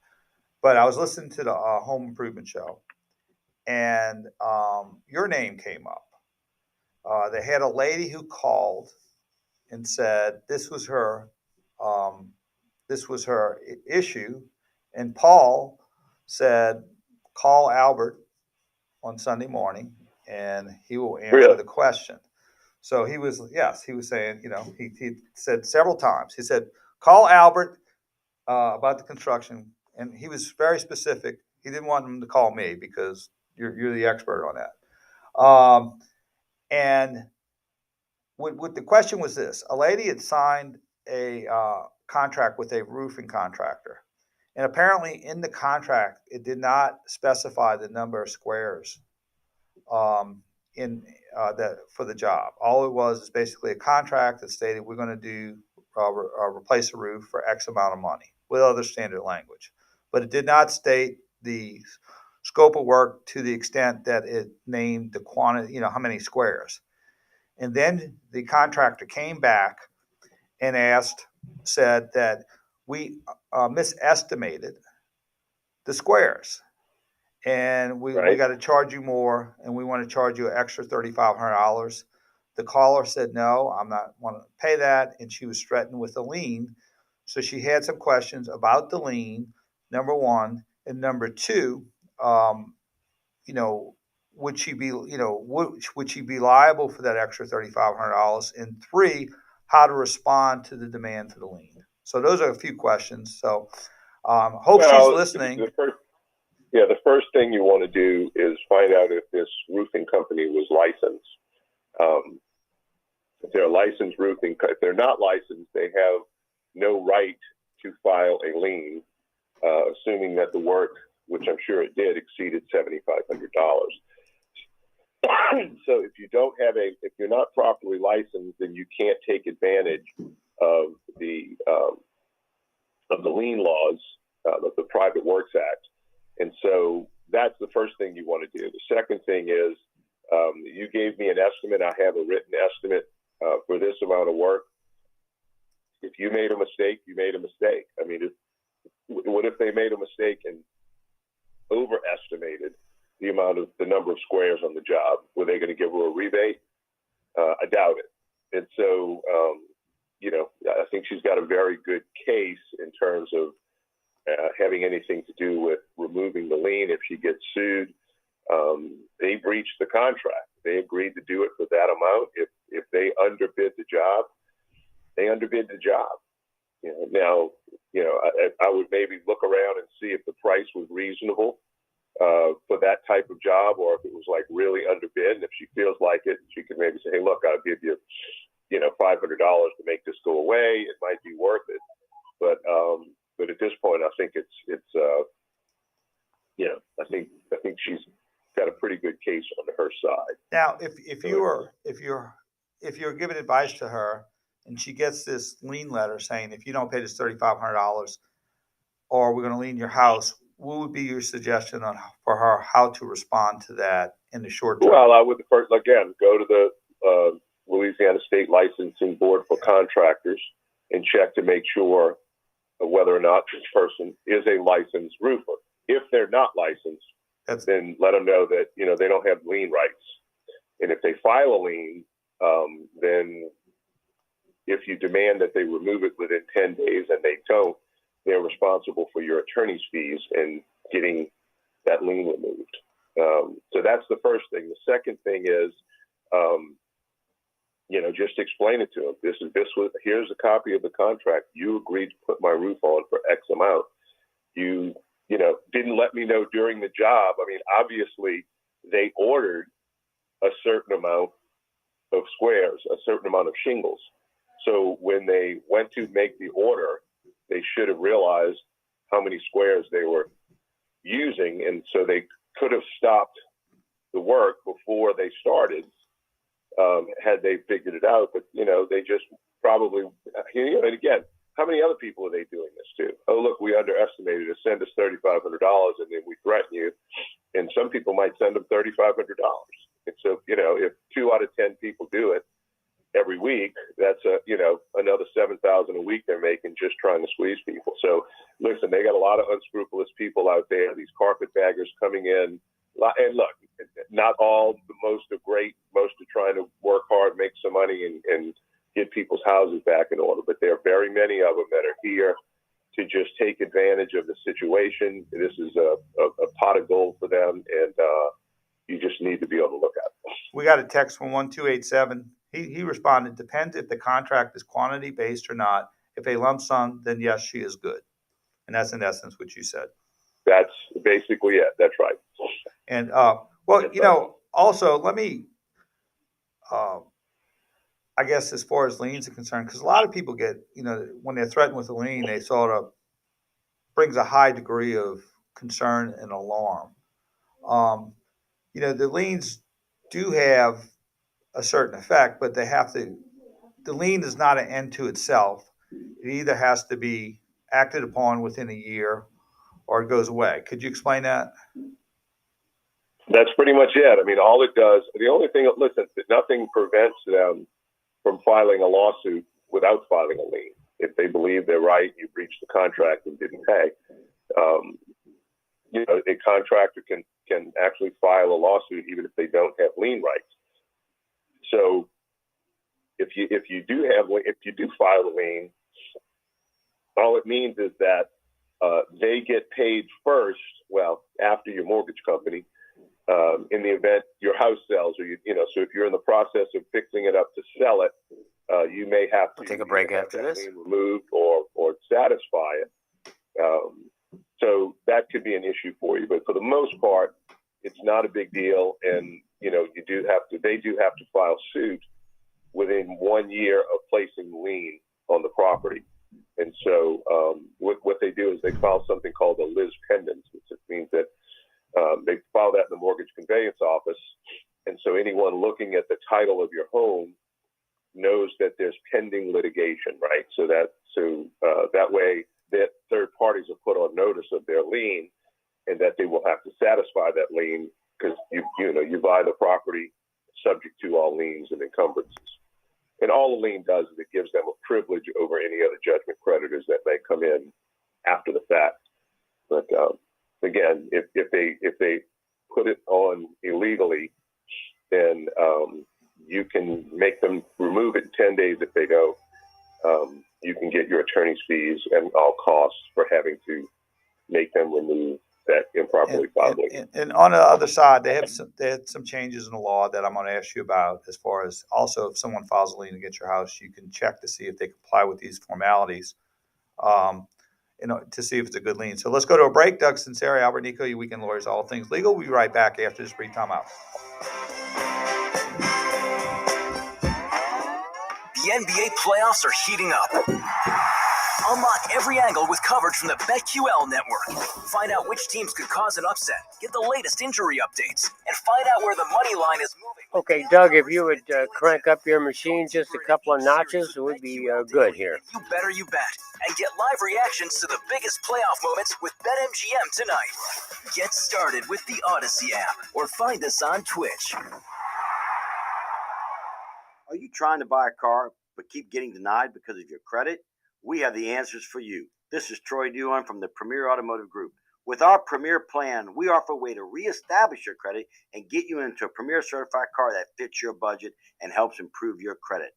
But I was listening to the home improvement show, and your name came up. They had a lady who called and said this was her issue, and Paul said, call Albert on Sunday morning, and he will answer the question. So he was saying, he said several times. He said, call Albert about the construction, and he was very specific. He didn't want him to call me because you're the expert on that. And what the question was this: a lady had signed a contract with a roofing contractor, and apparently in the contract it did not specify the number of squares for the job. All it was is basically a contract that stated we're going to do replace a roof for X amount of money with other standard language, but it did not state the scope of work to the extent that it named the quantity, how many squares. And then the contractor came back and said that we misestimated the squares, and we got to charge you more, and we want to charge you an extra $3,500. The caller said, no, I'm not want to pay that, and she was threatened with a lien. So she had some questions about the lien, number one, and number two, would she be, would she be liable for that extra $3,500? And three, how to respond to the demand for the lien. So those are a few questions. So hope she's listening. The first thing you want to do is find out if this roofing company was licensed. If they're a licensed roofing, if they're not licensed, they have no right to file a lien, assuming that the work, which I'm sure it did, exceeded $7,500. So if you're not properly licensed, then you can't take advantage of the lien laws of the Private Works Act. And so that's the first thing you want to do. The second thing is you gave me an estimate. I have a written estimate for this amount of work. If you made a mistake, you made a mistake. I mean, what if they made a mistake and overestimated the number of squares on the job. Were they going to give her a rebate? I doubt it. And so, I think she's got a very good case in terms of having anything to do with removing the lien if she gets sued. They breached the contract. They agreed to do it for that amount. If they underbid the job, they underbid the job. Now, I would maybe look around and see if the price was reasonable for that type of job, or if it was like really underbid. And if she feels like it, she could maybe say, "Hey, look, I'll give you, $500 to make this go away. It might be worth it." But at this point, I think I think she's got a pretty good case on her side. Now, if you're giving advice to her, and she gets this lien letter saying, if you don't pay this $3,500, or we're going to lien your house, what would be your suggestion for her how to respond to that in the short term? Well, I would first, again, go to the Louisiana State Licensing Board for Contractors and check to make sure whether or not this person is a licensed roofer. If they're not licensed, then let them know that, they don't have lien rights. And if they file a lien, then if you demand that they remove it within 10 days and they don't, they're responsible for your attorney's fees and getting that lien removed. So that's the first thing. The second thing is, just explain it to them. Here's a copy of the contract. You agreed to put my roof on for X amount. You didn't let me know during the job. I mean, obviously they ordered a certain amount of squares, a certain amount of shingles. So when they went to make the order, they should have realized how many squares they were using. And so they could have stopped the work before they started, had they figured it out. But, they just probably, and again, how many other people are they doing this to? Oh, look, we underestimated it. Send us $3,500 and then we threaten you. And some people might send them $3,500. And so, if 2 out of 10 people do it every week, that's another $7,000 a week they're making just trying to squeeze people. So listen, they got a lot of unscrupulous people out there, these carpetbaggers coming in. And look, not all, most are great. Most are trying to work hard, make some money and get people's houses back in order. But there are very many of them that are here to just take advantage of the situation. This is a pot of gold for them, and you just need to be on the lookout. We got a text from 1287. He responded, depends if the contract is quantity based or not. If a lump sum, then yes, she is good. And that's in essence what you said. That's basically it. That's right. And also let me, I guess as far as liens are concerned, because a lot of people get, when they're threatened with a lien, they sort of brings a high degree of concern and alarm. The liens do have a certain effect, but the lien is not an end to itself. It either has to be acted upon within a year or it goes away. Could you explain that? That's pretty much it. I mean, all it does, the only thing, listen, nothing prevents them from filing a lawsuit without filing a lien. If they believe they're right, you breached the contract and didn't pay. A contractor can actually file a lawsuit even if they don't have lien rights. So if you do file a lien, all it means is that they get paid first, after your mortgage company, in the event your house sells, or so if you're in the process of fixing it up to sell it, you may have to take a break after this, removed or satisfy it. So that could be an issue for you, but for the most part, it's not a big deal. And they do have to file suit within 1 year of placing lien on the property. And so what they do is they file something called a lis pendens, which means that they file that in the mortgage conveyance office. And so anyone looking at the title of your home knows that there's pending litigation, right? So that way that third parties are put on notice of their lien and that they will have to satisfy that lien because you buy the property subject to all liens and encumbrances. And all the lien does is it gives them a privilege over any other judgment creditors that may come in after the fact. But again, if they put it on illegally, then you can make them remove it in 10 days if they don't. You can get your attorney's fees and all costs for having to make them remove that improperly filed link. And on the other side, they had some changes in the law that I'm going to ask you about, as far as also if someone files a lien against your house, you can check to see if they comply with these formalities, to see if it's a good lien. So let's go to a break. Doug Sunseri, Albert Nicaud, your weekend lawyers, all things legal. We'll be right back after this brief timeout. The NBA playoffs are heating up. Unlock every angle with coverage from the BetQL network. Find out which teams could cause an upset, get the latest injury updates, and find out where the money line is moving. Okay, Doug, if you would crank up your machine just a couple of notches, it would be good here. You better you bet. And get live reactions to the biggest playoff moments with BetMGM tonight. Get started with the Odyssey app or find us on Twitch. Are you trying to buy a car but keep getting denied because of your credit? We have the answers for you. This is Troy Duan from the Premier Automotive Group. With our Premier Plan, we offer a way to reestablish your credit and get you into a Premier certified car that fits your budget and helps improve your credit.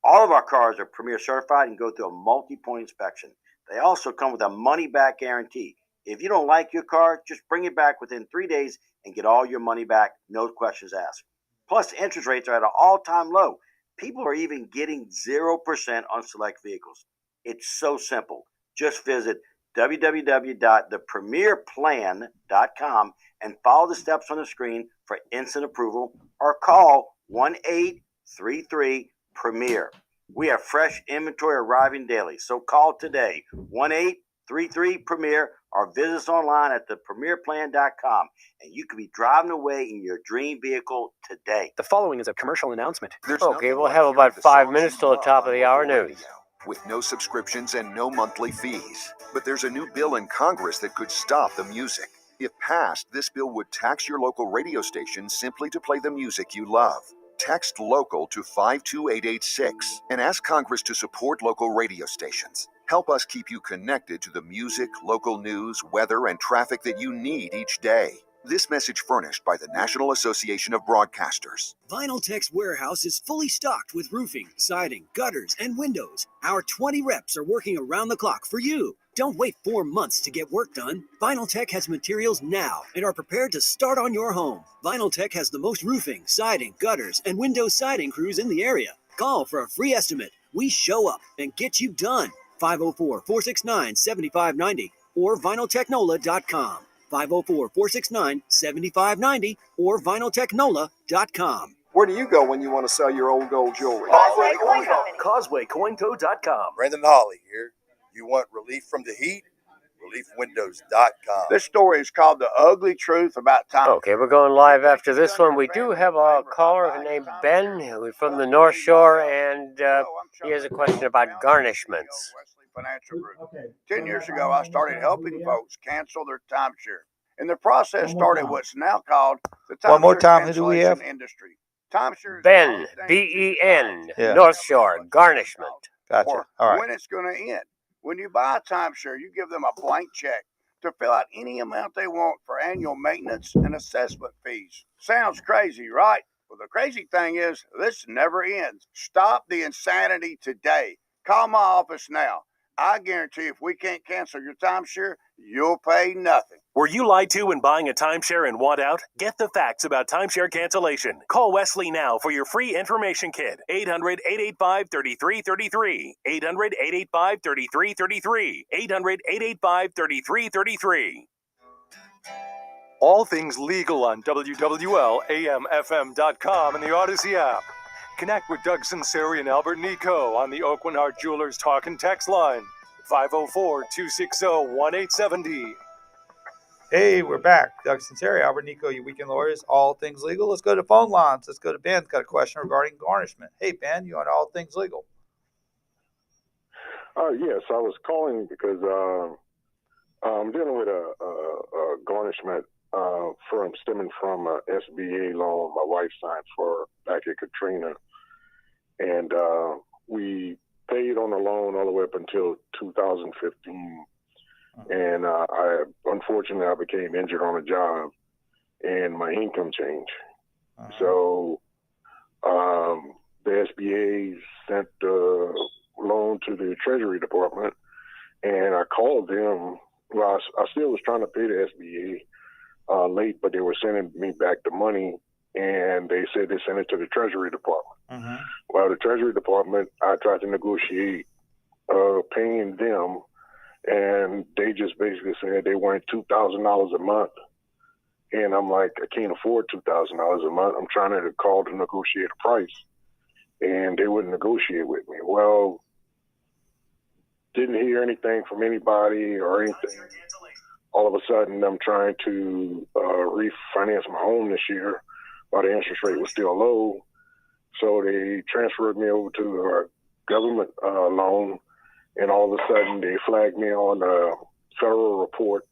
All of our cars are Premier certified and go through a multi-point inspection. They also come with a money-back guarantee. If you don't like your car, just bring it back within 3 days and get all your money back, no questions asked. Plus, interest rates are at an all-time low. People are even getting 0% on select vehicles. It's so simple. Just visit www.thepremierplan.com and follow the steps on the screen for instant approval or call 1-833-PREMIER. We have fresh inventory arriving daily, so call today, 1-833-PREMIER, or visit us online at thepremierplan.com, and you could be driving away in your dream vehicle today. The following is a commercial announcement. Okay, we'll have about 5 minutes till the top of the hour news. With no subscriptions and no monthly fees. But there's a new bill in Congress that could stop the music. If passed, this bill would tax your local radio station simply to play the music you love. Text LOCAL to 52886 and ask Congress to support local radio stations. Help us keep you connected to the music, local news, weather, and traffic that you need each day. This message furnished by the National Association of Broadcasters. Vinyltech's warehouse is fully stocked with roofing, siding, gutters, and windows. Our 20 reps are working around the clock for you. Don't wait 4 months to get work done. Vinyltech has materials now and are prepared to start on your home. Vinyltech has the most roofing, siding, gutters, and window siding crews in the area. Call for a free estimate. We show up and get you done. 504-469-7590 or vinyltechnola.com. 504-469-7590 or vinyltechnola.com. Where do you go when you want to sell your old gold jewelry? CausewayCoinCo.com. Brandon Hawley here. You want relief from the heat? ReliefWindows.com. This story is called The Ugly Truth About Time. Okay, we're going live after this one. We do have a caller named Ben who's from the North Shore, and he has a question about garnishments. Financial Group. 10 years ago, I started helping folks cancel their timeshare. And the process started what's now called the timeshare cancellation industry. Timeshare Ben, B-E-N, yeah. North Shore, garnishment. Gotcha. All right. When it's going to end. When you buy a timeshare, you give them a blank check to fill out any amount they want for annual maintenance and assessment fees. Sounds crazy, right? Well, the crazy thing is, this never ends. Stop the insanity today. Call my office now. I guarantee if we can't cancel your timeshare, you'll pay nothing. Were you lied to when buying a timeshare and want out? Get the facts about timeshare cancellation. Call Wesley now for your free information kit. 800-885-3333. 800-885-3333. 800-885-3333. All things legal on WWL, AMFM.com, and the Odyssey app. Connect with Doug Sunseri and Albert Nicaud on the Oakland Heart Jewelers Talk and Text line, 504-260-1870. Hey, we're back. Doug Sunseri, Albert Nicaud, your weekend lawyers, all things legal. Let's go to phone lines. Let's go to Ben. Got a question regarding garnishment. Hey, Ben, you on all things legal? Yes, I was calling because I'm dealing with a garnishment stemming from a SBA loan my wife signed for back at Katrina. And we paid on the loan all the way up until 2015. And unfortunately, I became injured on a job. and my income change. So the SBA sent the loan to the Treasury Department, and I called them. Well, I still was trying to pay the SBA late, but they were sending me back the money, and they said they sent it to the Treasury Department. Well, the Treasury Department, I tried to negotiate paying them, and they just basically said they wanted $2,000 a month. And I'm like, I can't afford $2,000 a month. I'm trying to call to negotiate a price, and they wouldn't negotiate with me. Well, didn't hear anything from anybody or anything. All of a sudden, I'm trying to refinance my home this year while the interest rate was still low. So they transferred me over to a government loan, and all of a sudden they flagged me on a federal report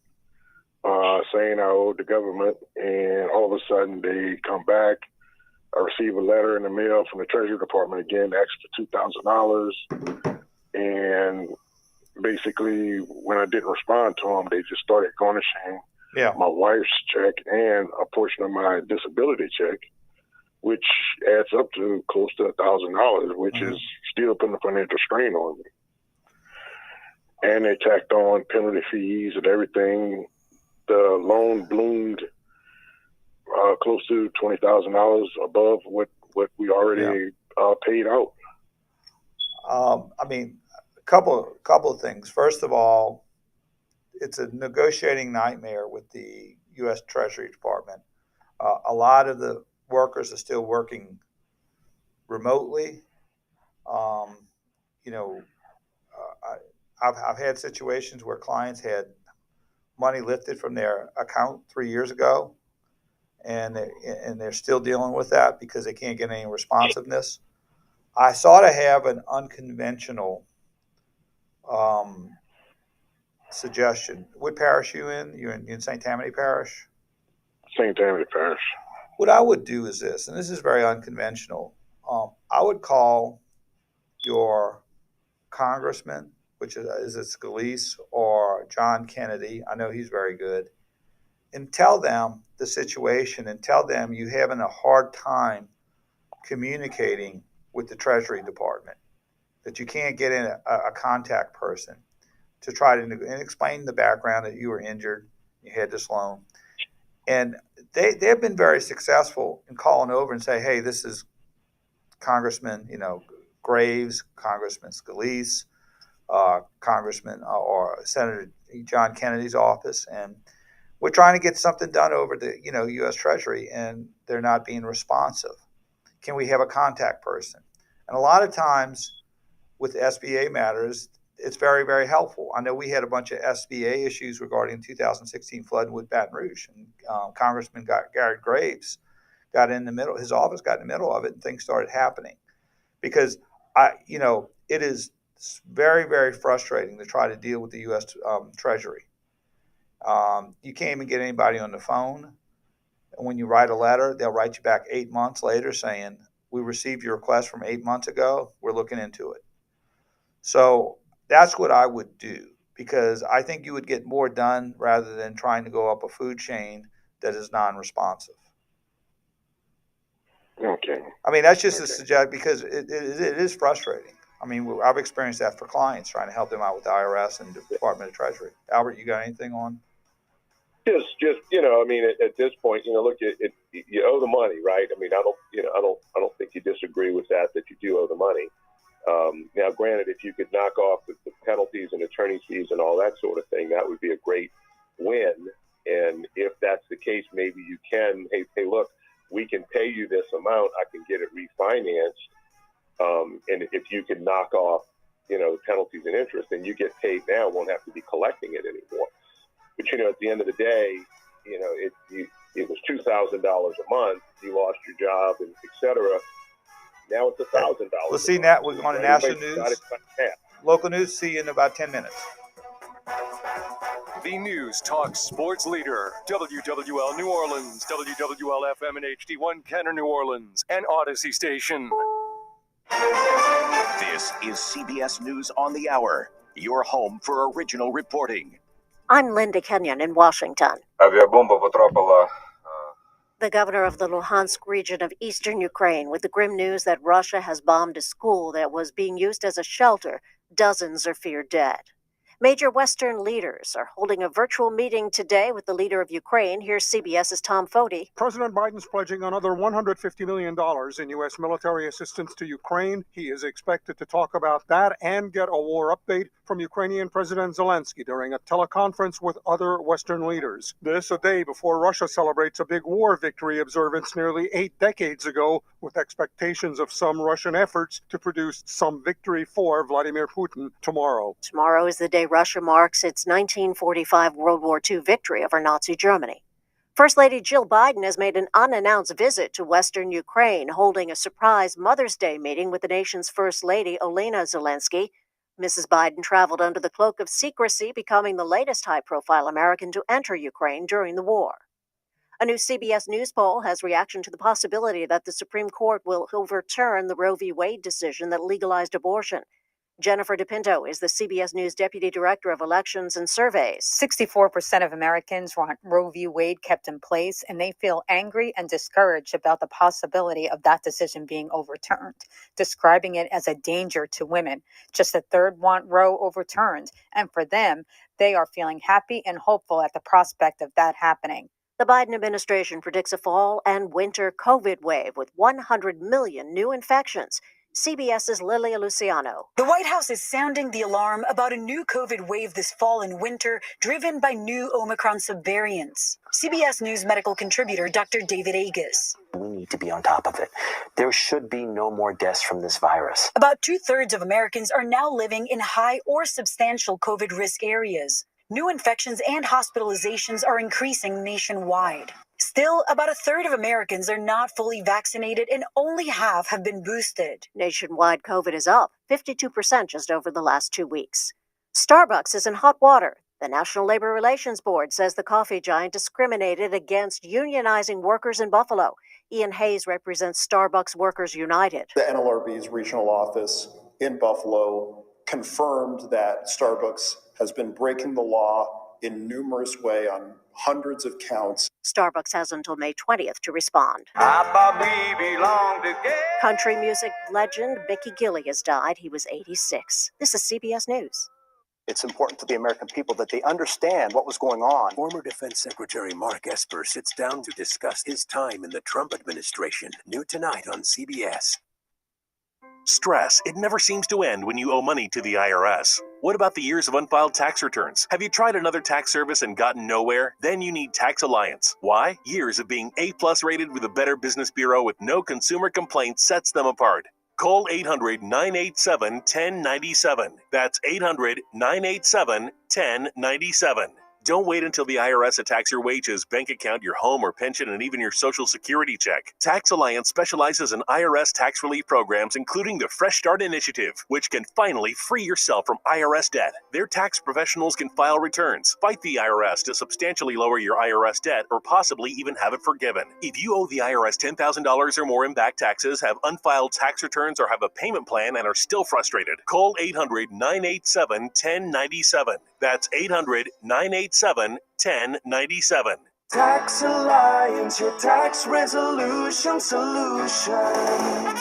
saying I owed the government, and all of a sudden they come back. I receive a letter in the mail from the Treasury Department again, asking for $2,000, and basically when I didn't respond to them, they just started garnishing my wife's check and a portion of my disability check, which adds up to close to $1,000, which is still putting a financial strain on me. And they tacked on penalty fees and everything. The loan bloomed close to $20,000 above what we already paid out. I mean, a couple of things. First of all, it's a negotiating nightmare with the U.S. Treasury Department. A lot of the workers are still working remotely. I've had situations where clients had money lifted from their account 3 years ago, and they're still dealing with that because they can't get any responsiveness. I sort of have an unconventional suggestion. What parish are you in? You're in St. Tammany Parish? St. Tammany Parish. What I would do is this, and this is very unconventional. I would call your congressman, which is it Scalise or John Kennedy? I know he's very good. And tell them the situation, and tell them you're having a hard time communicating with the Treasury Department, that you can't get in a contact person to try to and explain the background that you were injured, you had this loan. And they've been very successful in calling over and say, hey, this is Congressman, Graves, Congressman Scalise, Congressman or Senator John Kennedy's office, and we're trying to get something done over the U.S. Treasury, and they're not being responsive. Can we have a contact person? And a lot of times with SBA matters, it's very, very helpful. I know we had a bunch of SBA issues regarding 2016 flood with Baton Rouge, and Congressman Garrett Graves got in the middle. His office got in the middle of it, and things started happening. Because it is very, very frustrating to try to deal with the U.S. Treasury. You can't even get anybody on the phone. And when you write a letter, they'll write you back 8 months later saying, we received your request from 8 months ago. We're looking into it. So that's what I would do, because I think you would get more done rather than trying to go up a food chain that is non-responsive. Okay. I mean, that's just a suggestion, because it is frustrating. I mean, I've experienced that for clients trying to help them out with the IRS and the Department of Treasury. Albert, you got anything on? Just I mean, at this point, look, you owe the money, right? I mean, I don't think you disagree with that you do owe the money. Now, granted, if you could knock off the penalties and attorney fees and all that sort of thing, that would be a great win. And if that's the case, maybe you can, hey, look, we can pay you this amount. I can get it refinanced. And if you can knock off, the penalties and interest, then you get paid now, won't have to be collecting it anymore. But, at the end of the day, it was $2,000 a month. You lost your job, and et cetera. Now it's $1,000. We'll see that. We're going to national news. Local news. See you in about 10 minutes. The News Talk Sports Leader, WWL New Orleans, WWL FM and HD1 Kenner New Orleans, and Odyssey Station. This is CBS News on the Hour, your home for original reporting. I'm Linda Kenyon in Washington. Авіабомба потрапила The governor of the Luhansk region of eastern Ukraine with the grim news that Russia has bombed a school that was being used as a shelter. Dozens are feared dead. Major Western leaders are holding a virtual meeting today with the leader of Ukraine. Here's CBS's Tom Foti. President Biden's pledging another $150 million in U.S. military assistance to Ukraine. He is expected to talk about that and get a war update from Ukrainian President Zelensky during a teleconference with other Western leaders. This a day before Russia celebrates a big war victory observance nearly 8 decades ago, with expectations of some Russian efforts to produce some victory for Vladimir Putin tomorrow. Tomorrow is the day Russia marks its 1945 World War II victory over Nazi Germany. First Lady Jill Biden has made an unannounced visit to Western Ukraine, holding a surprise Mother's Day meeting with the nation's First Lady, Olena Zelensky. Mrs. Biden traveled under the cloak of secrecy, becoming the latest high-profile American to enter Ukraine during the war. A new CBS News poll has reaction to the possibility that the Supreme Court will overturn the Roe v. Wade decision that legalized abortion. Jennifer DePinto is the CBS News Deputy Director of Elections and Surveys. 64% of Americans want Roe v. Wade kept in place, and they feel angry and discouraged about the possibility of that decision being overturned, describing it as a danger to women. Just a third want Roe overturned, and for them, they are feeling happy and hopeful at the prospect of that happening. The Biden administration predicts a fall and winter COVID wave with 100 million new infections. CBS's Lilia Luciano. The White House is sounding the alarm about a new COVID wave this fall and winter, driven by new Omicron subvariants. CBS News medical contributor Dr. David Agus. We need to be on top of it. There should be no more deaths from this virus. About 2/3 of Americans are now living in high or substantial COVID risk areas. New infections and hospitalizations are increasing nationwide. Still, about 1/3 of Americans are not fully vaccinated and only half have been boosted. Nationwide, COVID is up 52% just over the last 2 weeks. Starbucks is in hot water. The National Labor Relations Board says the coffee giant discriminated against unionizing workers in Buffalo. Ian Hayes represents Starbucks Workers United. The NLRB's regional office in Buffalo confirmed that Starbucks has been breaking the law in numerous ways on hundreds of counts. Starbucks has until May 20th to respond. Country music legend Mickey Gilley has died. He was 86. This is CBS News. It's important to the American people that they understand what was going on. Former Defense Secretary Mark Esper sits down to discuss his time in the Trump administration. New tonight on CBS. Stress. It never seems to end when you owe money to the IRS. What about the years of unfiled tax returns? Have you tried another tax service and gotten nowhere? Then you need Tax Alliance. Why? Years of being A+ rated with a Better Business Bureau with no consumer complaints sets them apart. Call 800-987-1097. That's 800-987-1097. Don't wait until the IRS attacks your wages, bank account, your home or pension, and even your Social Security check. Tax Alliance specializes in IRS tax relief programs, including the Fresh Start Initiative, which can finally free yourself from IRS debt. Their tax professionals can file returns, fight the IRS to substantially lower your IRS debt, or possibly even have it forgiven. If you owe the IRS $10,000 or more in back taxes, have unfiled tax returns, or have a payment plan and are still frustrated, call 800-987-1097. That's 800-987-1097. Tax Alliance, your tax resolution solution.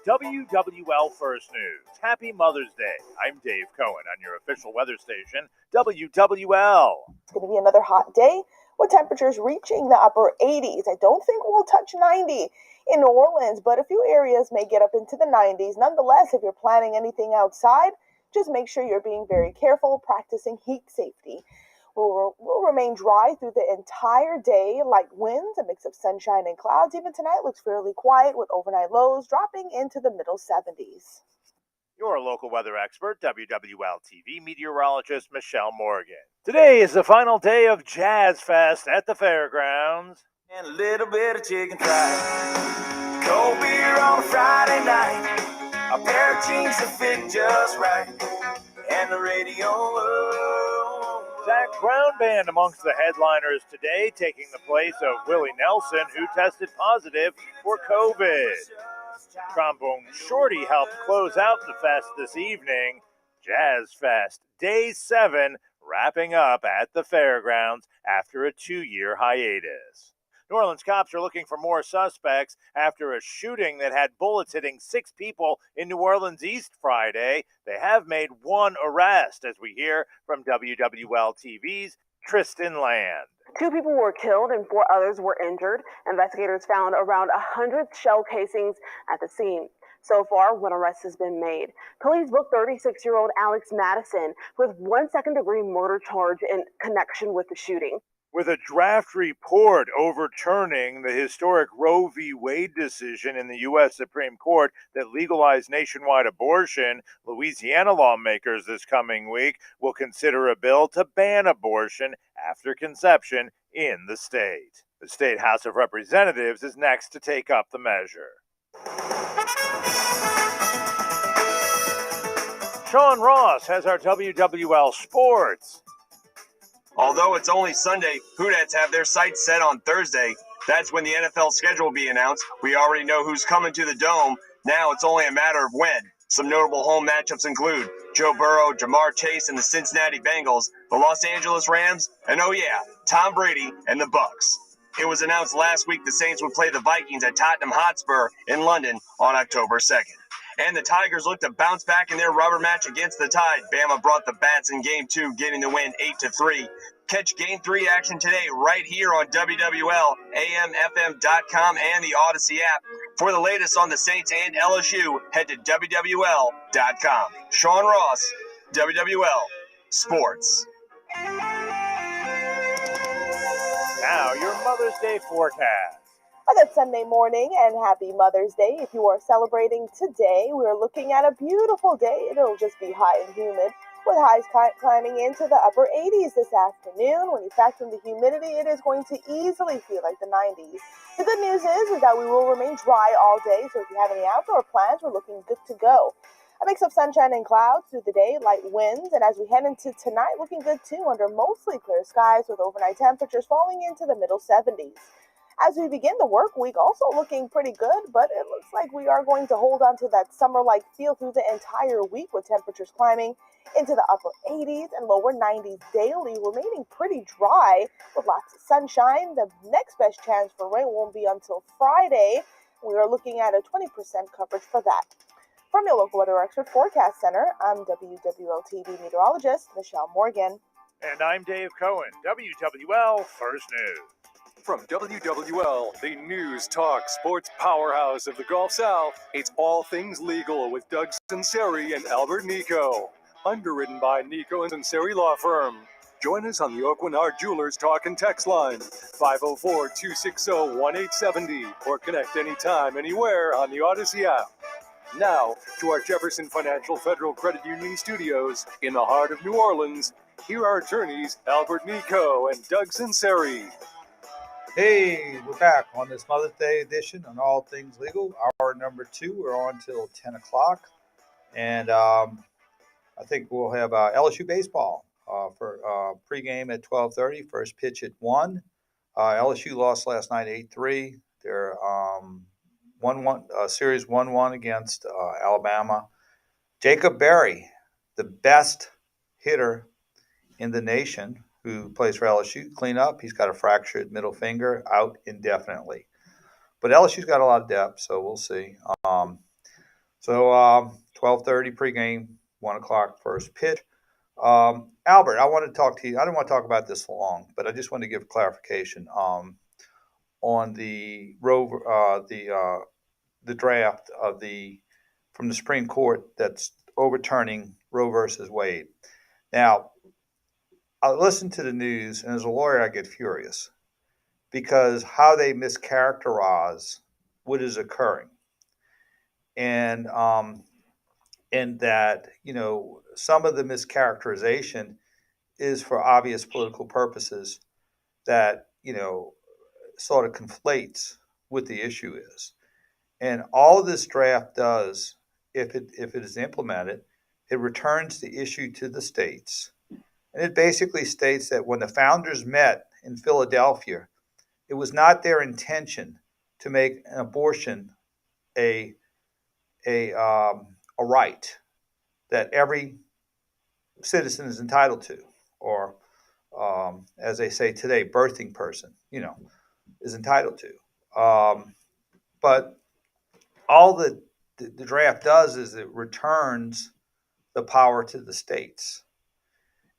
WWL First News. Happy Mother's Day. I'm Dave Cohen on your official weather station, WWL. It's going to be another hot day with temperatures reaching the upper 80s. I don't think we'll touch 90 in New Orleans, but a few areas may get up into the 90s. Nonetheless, if you're planning anything outside, just make sure you're being very careful, practicing heat safety. We'll remain dry through the entire day, light winds, a mix of sunshine and clouds. Even tonight looks fairly quiet with overnight lows dropping into the middle 70s. Your local weather expert, WWL TV meteorologist Michelle Morgan. Today is the final day of Jazz Fest at the fairgrounds. And a little bit of chicken fried. Cold beer on a Friday night. A pair of jeans that fit just right. And the radio. Zach Brown Band amongst the headliners today, taking the place of Willie Nelson, who tested positive for COVID. Trombone Shorty helped close out the fest this evening. Jazz Fest, Day 7, wrapping up at the fairgrounds after a 2-year hiatus. New Orleans cops are looking for more suspects after a shooting that had bullets hitting 6 people in New Orleans East Friday. They have made one arrest, as we hear from WWL TV's Tristan Land. 2 people were killed and 4 others were injured. Investigators found around 100 shell casings at the scene. So far, 1 arrest has been made. Police booked 36-year-old Alex Madison with 1 second-degree murder charge in connection with the shooting. With a draft report overturning the historic Roe v. Wade decision in the U.S. Supreme Court that legalized nationwide abortion, Louisiana lawmakers this coming week will consider a bill to ban abortion after conception in the state. The State House of Representatives is next to take up the measure. Sean Ross has our WWL Sports. Although it's only Sunday, Houdettes have their sights set on Thursday. That's when the NFL schedule will be announced. We already know who's coming to the Dome. Now it's only a matter of when. Some notable home matchups include Joe Burrow, Jamar Chase, and the Cincinnati Bengals, the Los Angeles Rams, and oh yeah, Tom Brady and the Bucs. It was announced last week the Saints would play the Vikings at Tottenham Hotspur in London on October 2nd. And the Tigers look to bounce back in their rubber match against the Tide. Bama brought the bats in Game 2, getting the win 8-3. Catch Game 3 action today right here on WWL, AMFM.com, and the Odyssey app. For the latest on the Saints and LSU, head to WWL.com. Sean Ross, WWL Sports. Now, your Mother's Day forecast. A good Sunday morning and happy Mother's Day. If you are celebrating today, we're looking at a beautiful day. It'll just be hot and humid with highs climbing into the upper 80s this afternoon. When you factor in the humidity, it is going to easily feel like the 90s. The good news is that we will remain dry all day, so if you have any outdoor plans, we're looking good to go. A mix of sunshine and clouds through the day, light winds, and as we head into tonight, looking good too under mostly clear skies with overnight temperatures falling into the middle 70s. As we begin the work week, also looking pretty good, but it looks like we are going to hold on to that summer-like feel through the entire week with temperatures climbing into the upper 80s and lower 90s daily, remaining pretty dry with lots of sunshine. The next best chance for rain won't be until Friday. We are looking at a 20% coverage for that. From your local weather expert forecast center, I'm WWL TV meteorologist Michelle Morgan. And I'm Dave Cohen, WWL First News. From WWL, the news, talk, sports powerhouse of the Gulf South, it's All Things Legal with Doug Sunseri and Albert Nicaud. Underwritten by Nicaud and Sunseri Law Firm. Join us on the Oakland Hart Jewelers Talk and Text line, 504-260-1870, or connect anytime, anywhere on the Odyssey app. Now, to our Jefferson Financial Federal Credit Union studios in the heart of New Orleans, here are attorneys Albert Nicaud and Doug Sunseri. Hey, we're back on this Mother's Day edition on All Things Legal. Hour number 2, we're on till 10 o'clock. And I think we'll have LSU baseball for pregame at 12:30. First pitch at 1. LSU lost last night 8-3. They're 1-1 series 1-1 against Alabama. Jacob Berry, the best hitter in the nation, who plays for LSU, clean up. He's got a fractured middle finger, out indefinitely. But LSU's got a lot of depth, so we'll see. 12:30 pregame, 1 o'clock first pitch. Albert, I want to talk to you. I don't want to talk about this long, but I just want to give clarification on the the draft of from the Supreme Court that's overturning Roe versus Wade. Now, I listen to the news, and as a lawyer, I get furious because how they mischaracterize what is occurring, and that some of the mischaracterization is for obvious political purposes that sort of conflates what the issue is, and all this draft does, if it is implemented, it returns the issue to the states. And it basically states that when the founders met in Philadelphia, it was not their intention to make an abortion a right that every citizen is entitled to, or as they say today, birthing person, is entitled to. But all the draft does is it returns the power to the states.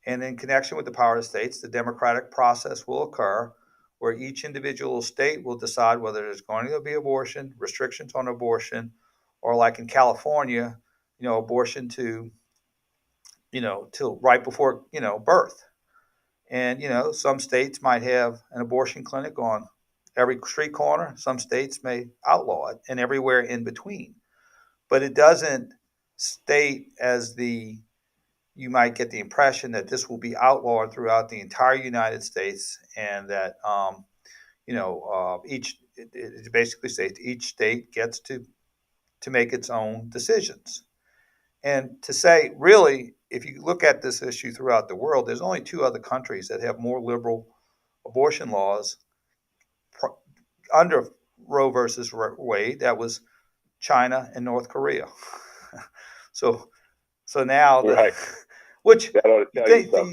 And in connection with the power of the states, the democratic process will occur where each individual state will decide whether there's going to be abortion, restrictions on abortion, or like in California, abortion to, till right before, birth. And, some states might have an abortion clinic on every street corner. Some states may outlaw it, and everywhere in between. But it doesn't state you might get the impression that this will be outlawed throughout the entire United States, and that it basically states each state gets to make its own decisions. And to say, really, if you look at this issue throughout the world, there's only two other countries that have more liberal abortion laws under Roe versus Wade. That was China and North Korea. So now, right. which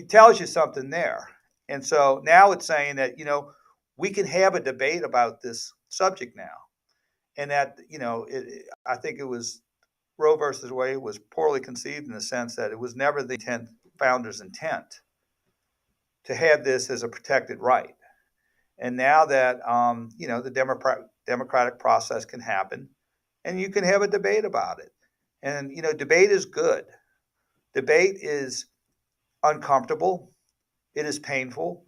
tells you something there. And so now it's saying that, we can have a debate about this subject now. And that, I think it was Roe versus Wade was poorly conceived in the sense that it was never the founders' intent to have this as a protected right. And now that, the democratic process can happen, and you can have a debate about it. And, debate is good. Debate is uncomfortable. It is painful.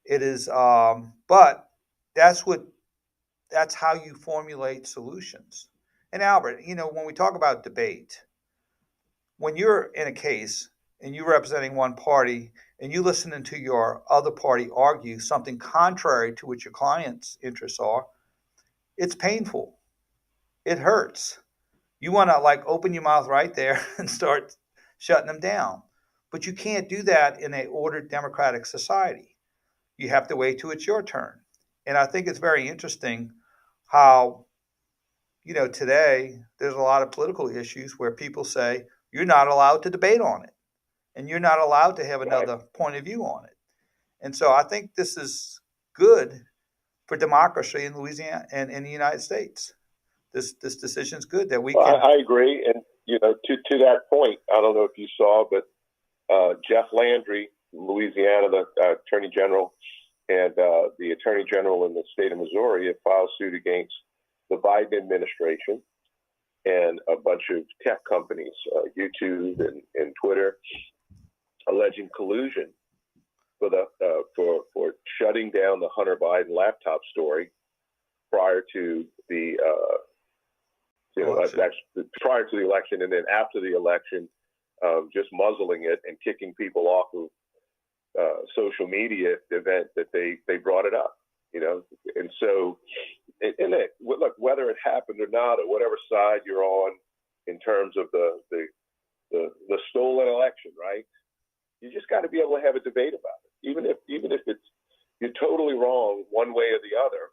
It is, but that's how you formulate solutions. And Albert, when we talk about debate, when you're in a case and you're representing one party and you listening to your other party argue something contrary to what your client's interests are, it's painful. It hurts. You want to open your mouth right there and start shutting them down. But you can't do that in an ordered democratic society. You have to wait till it's your turn. And I think it's very interesting how, today there's a lot of political issues where people say you're not allowed to debate on it and you're not allowed to have another point of view on it. And so I think this is good for democracy in Louisiana and in the United States. This decision is good that we can. I agree. And, to that point, I don't know if you saw, but Jeff Landry, Louisiana, the Attorney General, and the Attorney General in the state of Missouri have filed suit against the Biden administration and a bunch of tech companies, YouTube and Twitter, alleging collusion for shutting down the Hunter Biden laptop story prior to the prior to the election, and then after the election, just muzzling it and kicking people off of social media event that they brought it up, and so look, whether it happened or not, or whatever side you're on in terms of the stolen election, right? You just got to be able to have a debate about it, even if you're totally wrong one way or the other.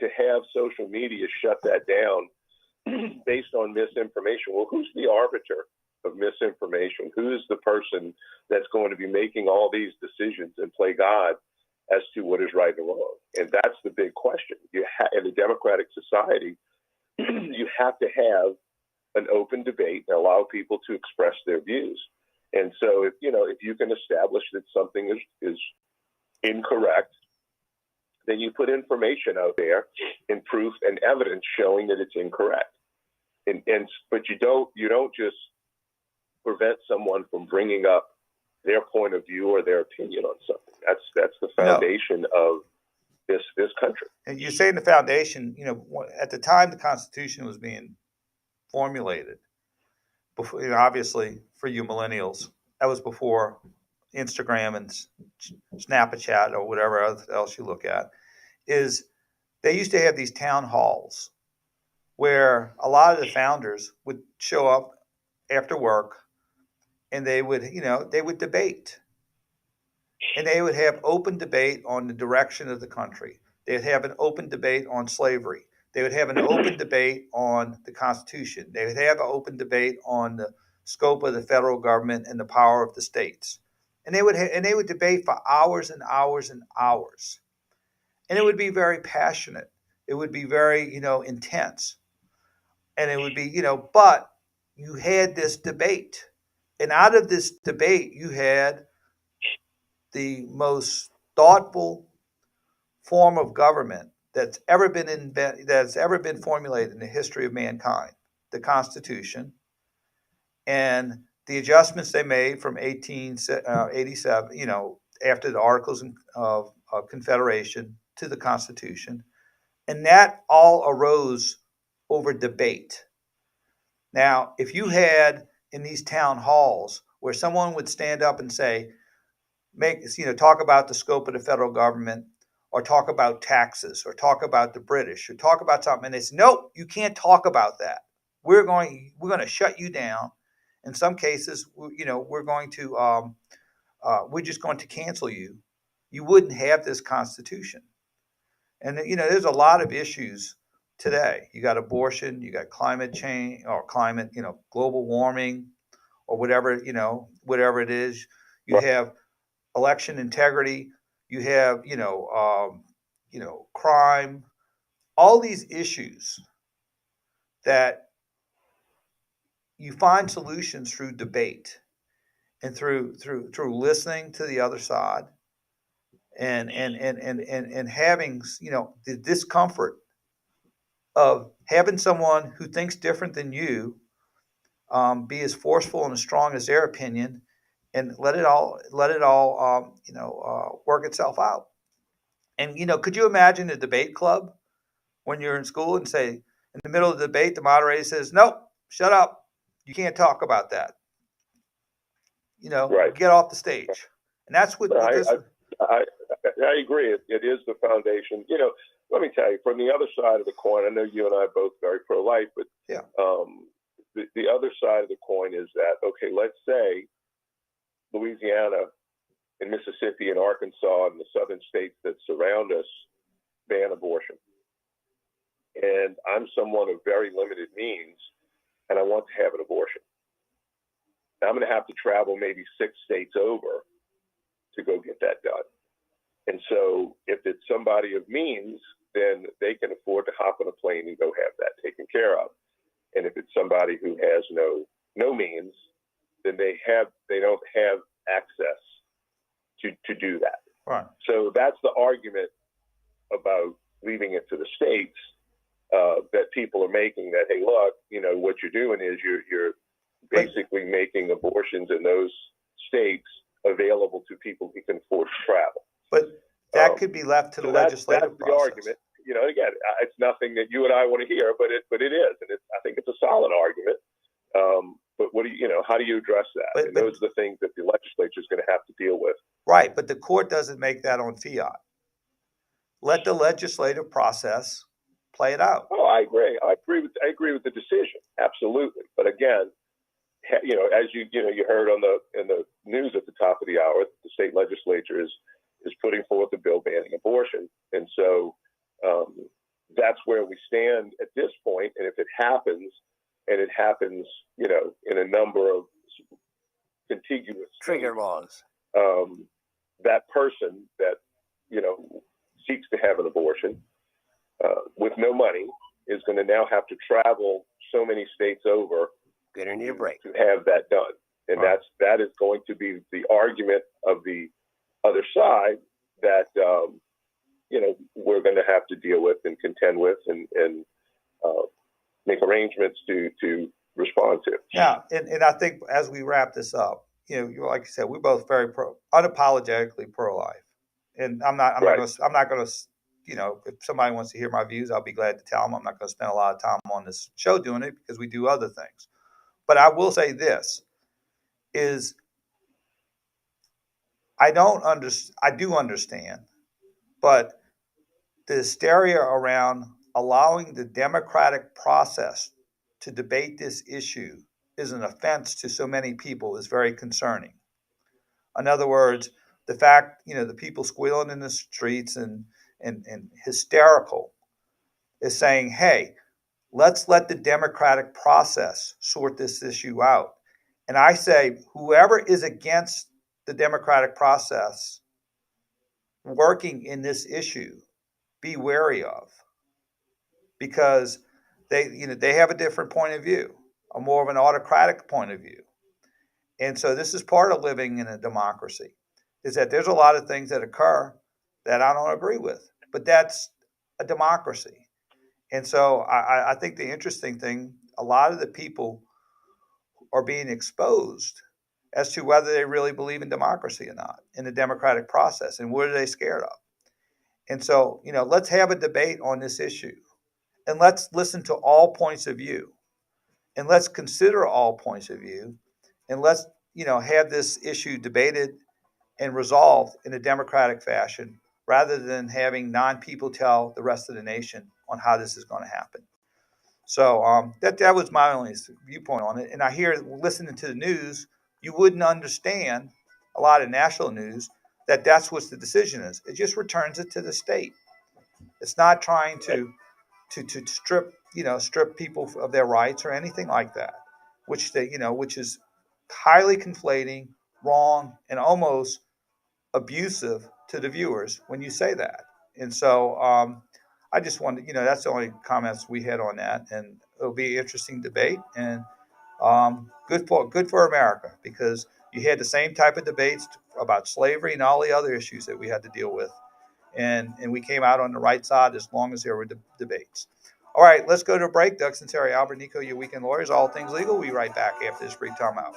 To have social media shut that down based on misinformation. Well, who's the arbiter of misinformation? Who's the person that's going to be making all these decisions and play God as to what is right and wrong? And that's the big question. In a democratic society, you have to have an open debate and allow people to express their views. And so, if you can establish that something is incorrect, then you put information out there and proof and evidence showing that it's incorrect. But you don't just prevent someone from bringing up their point of view or their opinion on something. That's the foundation of this country. And you're saying the foundation, at the time the Constitution was being formulated, before, obviously for you millennials, that was before Instagram and Snapchat or whatever else you look at, is they used to have these town halls where a lot of the founders would show up after work and they would debate. And they would have open debate on the direction of the country. They would have an open debate on slavery. They would have an open debate on the Constitution. They would have an open debate on the scope of the federal government and the power of the states. and they would debate for hours and hours and hours, and it would be very passionate. It would be very, intense, and it would be, but you had this debate, and out of this debate, you had the most thoughtful form of government that's ever been formulated in the history of mankind, the Constitution, and the adjustments they made from 1887, after the Articles of Confederation to the Constitution, and that all arose over debate. Now, if you had in these town halls where someone would stand up and say, talk about the scope of the federal government, or talk about taxes, or talk about the British, or talk about something, and they say, nope, you can't talk about that. We're going to shut you down. In some cases, we're just going to cancel you. You wouldn't have this Constitution. And there's a lot of issues today. You got abortion, you got climate change, or global warming, or whatever it is. You have election integrity. You have crime. All these issues that you find solutions through debate and through listening to the other side, and having the discomfort of having someone who thinks different than you be as forceful and as strong as their opinion, and let it all work itself out. And could you imagine a debate club when you're in school and say, in the middle of the debate, the moderator says, nope, shut up, you can't talk about that, Right. Get off the stage. And that's what I agree. It is the foundation. Let me tell you, from the other side of the coin, I know you and I are both very pro-life, but yeah. The other side of the coin is that, okay, let's say Louisiana and Mississippi and Arkansas and the southern states that surround us ban abortion. And I'm someone of very limited means, and I want to have an abortion. Now, I'm going to have to travel maybe 6 states over to go get that done. And so if it's somebody of means, then they can afford to hop on a plane and go have that taken care of. And if it's somebody who has no means, then they don't have access to do that. Right. So that's the argument about leaving it to the states that people are making. That, hey, look, what you're doing is you're basically making abortions in those states available to people who can afford to travel. But that could be left to the legislative process. That's the argument. Again, it's nothing that you and I want to hear, but it is, and I think it's a solid argument. But how do you address that? And those are the things that the legislature is going to have to deal with. Right, but the court doesn't make that on fiat. Let the legislative process play it out. Oh, I agree. I agree with the decision, absolutely. But again, as you heard in the news at the top of the hour, the state legislature is putting forth a bill banning abortion, and so that's where we stand at this point. And if it happens, and it happens, in a number of contiguous trigger laws, that person that seeks to have an abortion with no money is going to now have to travel so many states over. Gonna need a break to have that done, and right. that is going to be the argument of the other side that we're going to have to deal with and contend with and make arrangements to respond to. Yeah, and I think as we wrap this up, like you said, we're both very unapologetically pro-life, and I'm not going to. If somebody wants to hear my views, I'll be glad to tell them. I'm not going to spend a lot of time on this show doing it because we do other things. But I will say this is I do understand, but the hysteria around allowing the democratic process to debate this issue is an offense to so many people is very concerning. In other words, the fact, the people squealing in the streets and hysterical is saying, hey, let's let the democratic process sort this issue out. And I say, whoever is against the democratic process working in this issue be wary of, because they have a different point of view, a more of an autocratic point of view. And so this is part of living in a democracy, is that there's a lot of things that occur that I don't agree with, but that's a democracy. And so I think the interesting thing, a lot of the people are being exposed as to whether they really believe in democracy or not, in the democratic process, and what are they scared of. And so, let's have a debate on this issue, and let's listen to all points of view, and let's consider all points of view, and let's, have this issue debated and resolved in a democratic fashion, rather than having non-people tell the rest of the nation on how this is going to happen. So that was my only viewpoint on it. And I hear, listening to the news, you wouldn't understand a lot of national news that that's what the decision is. It just returns it to the state. It's not trying to strip people of their rights or anything like that, which is highly conflating, wrong, and almost abusive to the viewers when you say that. And so I just wanted, that's the only comments we had on that, and it'll be an interesting debate, and good for America, because you had the same type of debates about slavery and all the other issues that we had to deal with, and we came out on the right side as long as there were debates. All right, let's go to a break. Doug Sunseri, Albert Nicaud, your Weekend Lawyers, all things legal. We'll be right back after this brief timeout.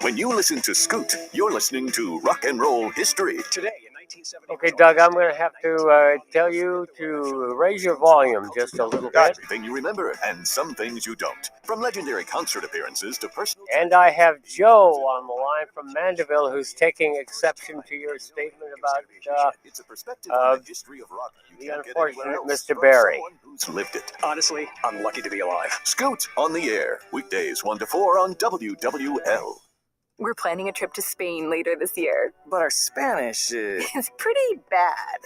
When you listen to Scoot, you're listening to Rock and Roll History. Today in 1970. Okay, Doug, I'm going to have to tell you to raise your volume just a little bit. Everything you remember and some things you don't. From legendary concert appearances to personal... And I have Joe on the line from Mandeville, who's taking exception to your statement about it's a perspective on the history of rock. the unfortunate Mr. Barry. Who's lived it. Honestly, I'm lucky to be alive. Scoot on the air. Weekdays 1 to 4 on WWL. We're planning a trip to Spain later this year. But our Spanish is pretty bad.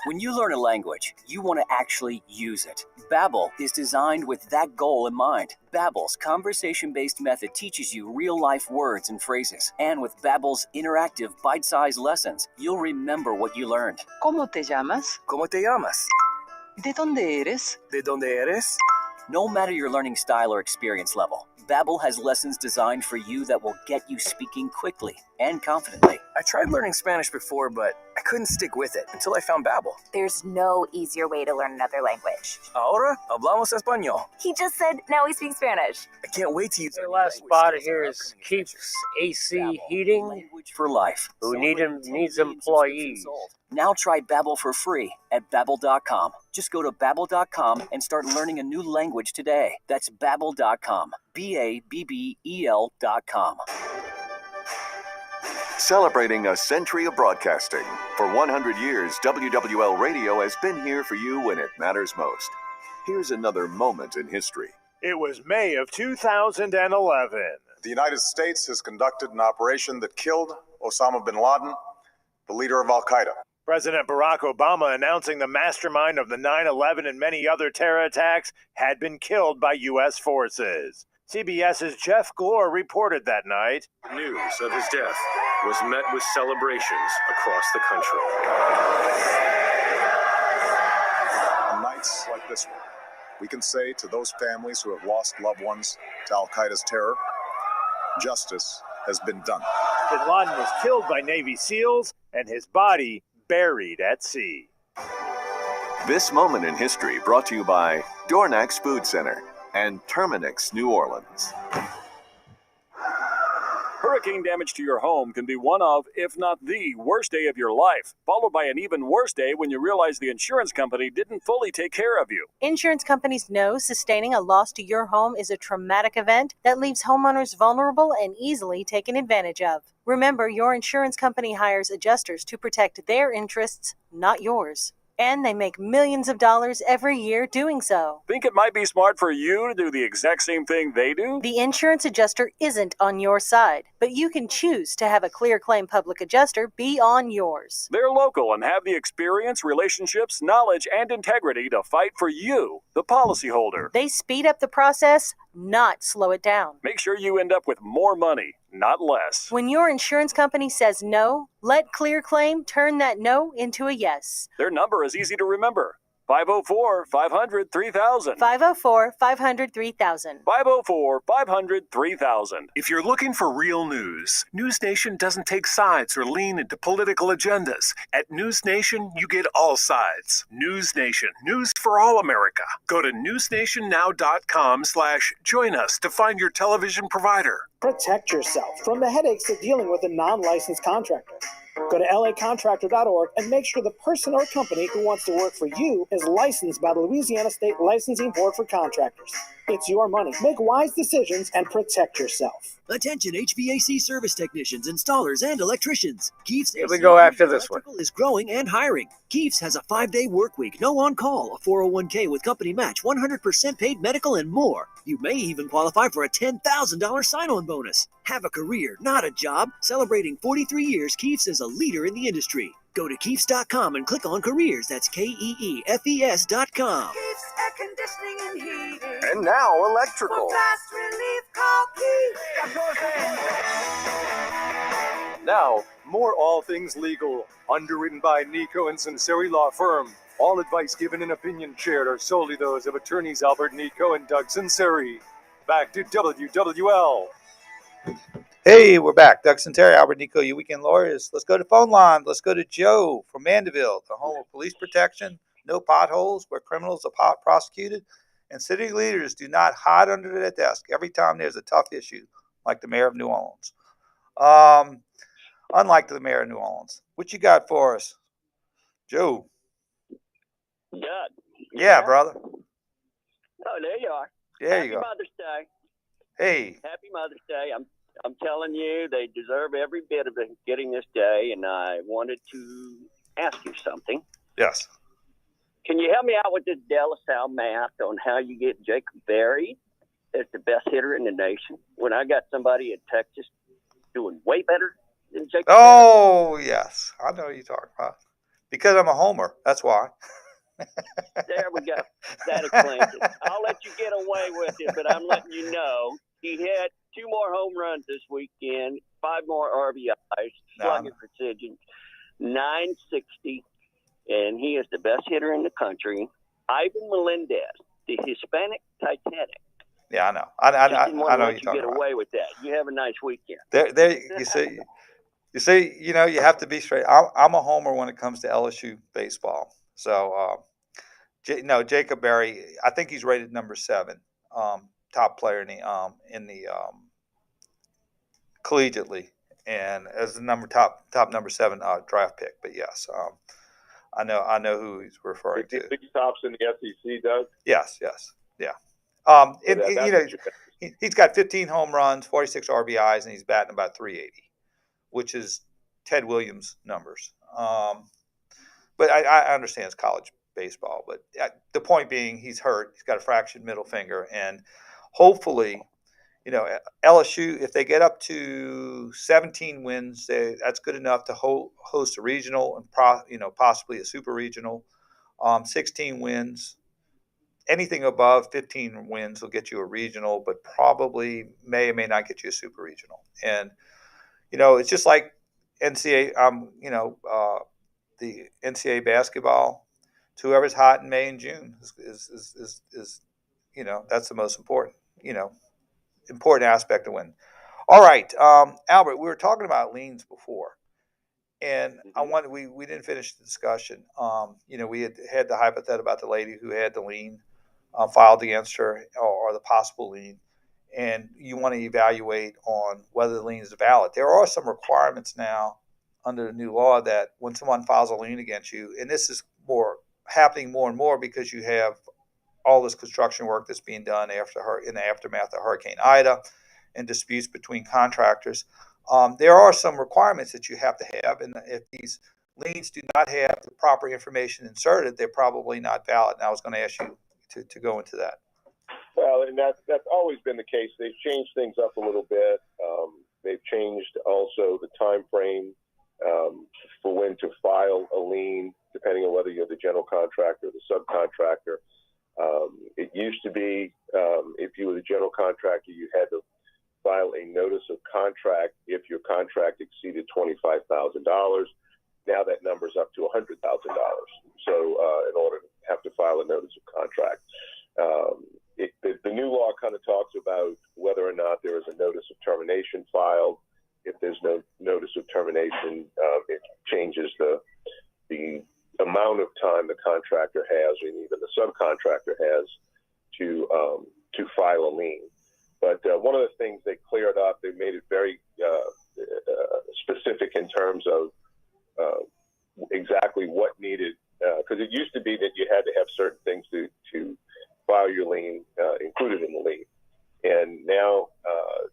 When you learn a language, you want to actually use it. Babbel is designed with that goal in mind. Babbel's conversation-based method teaches you real-life words and phrases. And with Babbel's interactive, bite-sized lessons, you'll remember what you learned. ¿Cómo te llamas? ¿Cómo te llamas? ¿De dónde eres? ¿De dónde eres? No matter your learning style or experience level, Babbel has lessons designed for you that will get you speaking quickly and confidently. I tried learning Spanish before, but I couldn't stick with it until I found Babbel. There's no easier way to learn another language. Ahora hablamos español. He just said now we speak Spanish. I can't wait to use the last spot here is Keeps AC Heating for life. Who needs employees. Now try Babbel for free at Babbel.com. Just go to Babbel.com and start learning a new language today. That's Babbel.com. Babbel.com. Celebrating a century of broadcasting. For 100 years, WWL Radio has been here for you when it matters most. Here's another moment in history. It was May of 2011. The United States has conducted an operation that killed Osama bin Laden, the leader of Al-Qaeda. President Barack Obama announcing the mastermind of the 9/11 and many other terror attacks had been killed by U.S. forces. CBS's Jeff Glor reported that night. News of his death was met with celebrations across the country. On nights like this one, we can say to those families who have lost loved ones to Al-Qaeda's terror, justice has been done. Bin Laden was killed by Navy SEALs and his body buried at sea. This moment in history brought to you by Dornax Food Center and Terminix New Orleans. Hurricane damage to your home can be one of, if not the, worst day of your life, followed by an even worse day when you realize the insurance company didn't fully take care of you. Insurance companies know sustaining a loss to your home is a traumatic event that leaves homeowners vulnerable and easily taken advantage of. Remember, your insurance company hires adjusters to protect their interests, not yours. And they make millions of dollars every year doing so. Think it might be smart for you to do the exact same thing they do? The insurance adjuster isn't on your side, but you can choose to have a clear claim public adjuster be on yours. They're local and have the experience, relationships, knowledge, and integrity to fight for you, the policyholder. They speed up the process, not slow it down. Make sure you end up with more money, not less. When your insurance company says no, let Clear Claim turn that no into a yes. Their number is easy to remember. 504-500-3000. 504-500-3000. 504-500-3000. If you're looking for real news, News Nation doesn't take sides or lean into political agendas. At News Nation, you get all sides. News Nation, news for all America. Go to newsnationnow.com/join us to find your television provider. Protect yourself from the headaches of dealing with a non-licensed contractor. Go to lacontractor.org and make sure the person or company who wants to work for you is licensed by the Louisiana State Licensing Board for Contractors. It's your money. Make wise decisions and protect yourself. Attention HVAC service technicians, installers, and electricians. Keefe's Here we go after this one. is growing and hiring. Keefe's has a 5-day work week, no on-call, a 401k with company match, 100% paid medical, and more. You may even qualify for a $10,000 sign-on bonus. Have a career, not a job. Celebrating 43 years, Keefe's is a leader in the industry. Go to Keefes.com and click on careers. That's KEEFES.com. Keefe's air conditioning and heating. And now electrical. For fast relief, call Keefe's. Now, more All Things Legal, underwritten by Nicaud and Sunseri Law Firm. All advice given and opinion shared are solely those of attorneys Albert Nicaud and Doug Sunseri. Back to WWL. Hey, we're back. Doug Sunseri, Albert Nicaud, your weekend lawyers. Let's go to phone line. Let's go to Joe from Mandeville, the home of police protection, no potholes, where criminals are prosecuted, and city leaders do not hide under their desk every time there's a tough issue, like the mayor of New Orleans. Unlike the mayor of New Orleans. What you got for us, Joe? Doug. Yeah, brother. Oh, there you are. There you go. Happy Mother's Day. Hey. Happy Mother's Day. I'm telling you, they deserve every bit of getting this day, and I wanted to ask you something. Yes. Can you help me out with this De La Salle math on how you get Jacob Berry as the best hitter in the nation when I got somebody in Texas doing way better than Jacob Berry? Oh, yes. I know what you're talking about. Because I'm a homer. That's why. There we go. That explains it. I'll let you get away with it, but I'm letting you know he had 2 more home runs this weekend, 5 more RBIs, slugging precision, 960, and he is the best hitter in the country. Ivan Melendez, the Hispanic Titanic. Yeah, I know. I know what you're talking get about. away with that. You have a nice weekend. There. You see, you have to be straight. I'm a homer when it comes to LSU baseball. So, Jacob Berry, I think he's rated number 7, top player in the collegiately, and as the top number 7 draft pick. But yes, I know who he's referring to. He tops in the SEC, Doug. Yes, yeah. He's got 15 home runs, 46 RBIs, and he's batting about 380, which is Ted Williams numbers. But I understand it's college baseball. But the point being, he's hurt. He's got a fractured middle finger, and hopefully, LSU, if they get up to 17 wins, that's good enough to host a regional and possibly a super regional. 16 wins. Anything above 15 wins will get you a regional, but probably may or may not get you a super regional. And it's just like NCAA. The NCAA basketball. Whoever's hot in May and June is that's the most important aspect to win. All right, Albert, we were talking about liens before, and we didn't finish the discussion. We had the hypothetical about the lady who had the lien filed against her or the possible lien, and you want to evaluate on whether the lien is valid. There are some requirements now under the new law that when someone files a lien against you, and this is happening more and more because you have all this construction work that's being done in the aftermath of Hurricane Ida and disputes between contractors. There are some requirements that you have to have, and if these liens do not have the proper information inserted, they're probably not valid. And I was going to ask you to go into that. Well, and that's always been the case. They've changed things up a little bit. They've changed also the time frame for when to file a lien, depending on whether you're the general contractor or the subcontractor. It used to be if you were the general contractor, you had to file a notice of contract if your contract exceeded $25,000. Now that number's up to $100,000. So in order to have to file a notice of contract, the new law kind of talks about whether or not there is a notice of termination filed. If there's no notice of termination, it changes the amount of time the contractor has, and even the subcontractor has, to file a lien. But one of the things they cleared up, they made it very specific in terms of exactly what needed, because it used to be that you had to have certain things to file your lien included in the lien, and now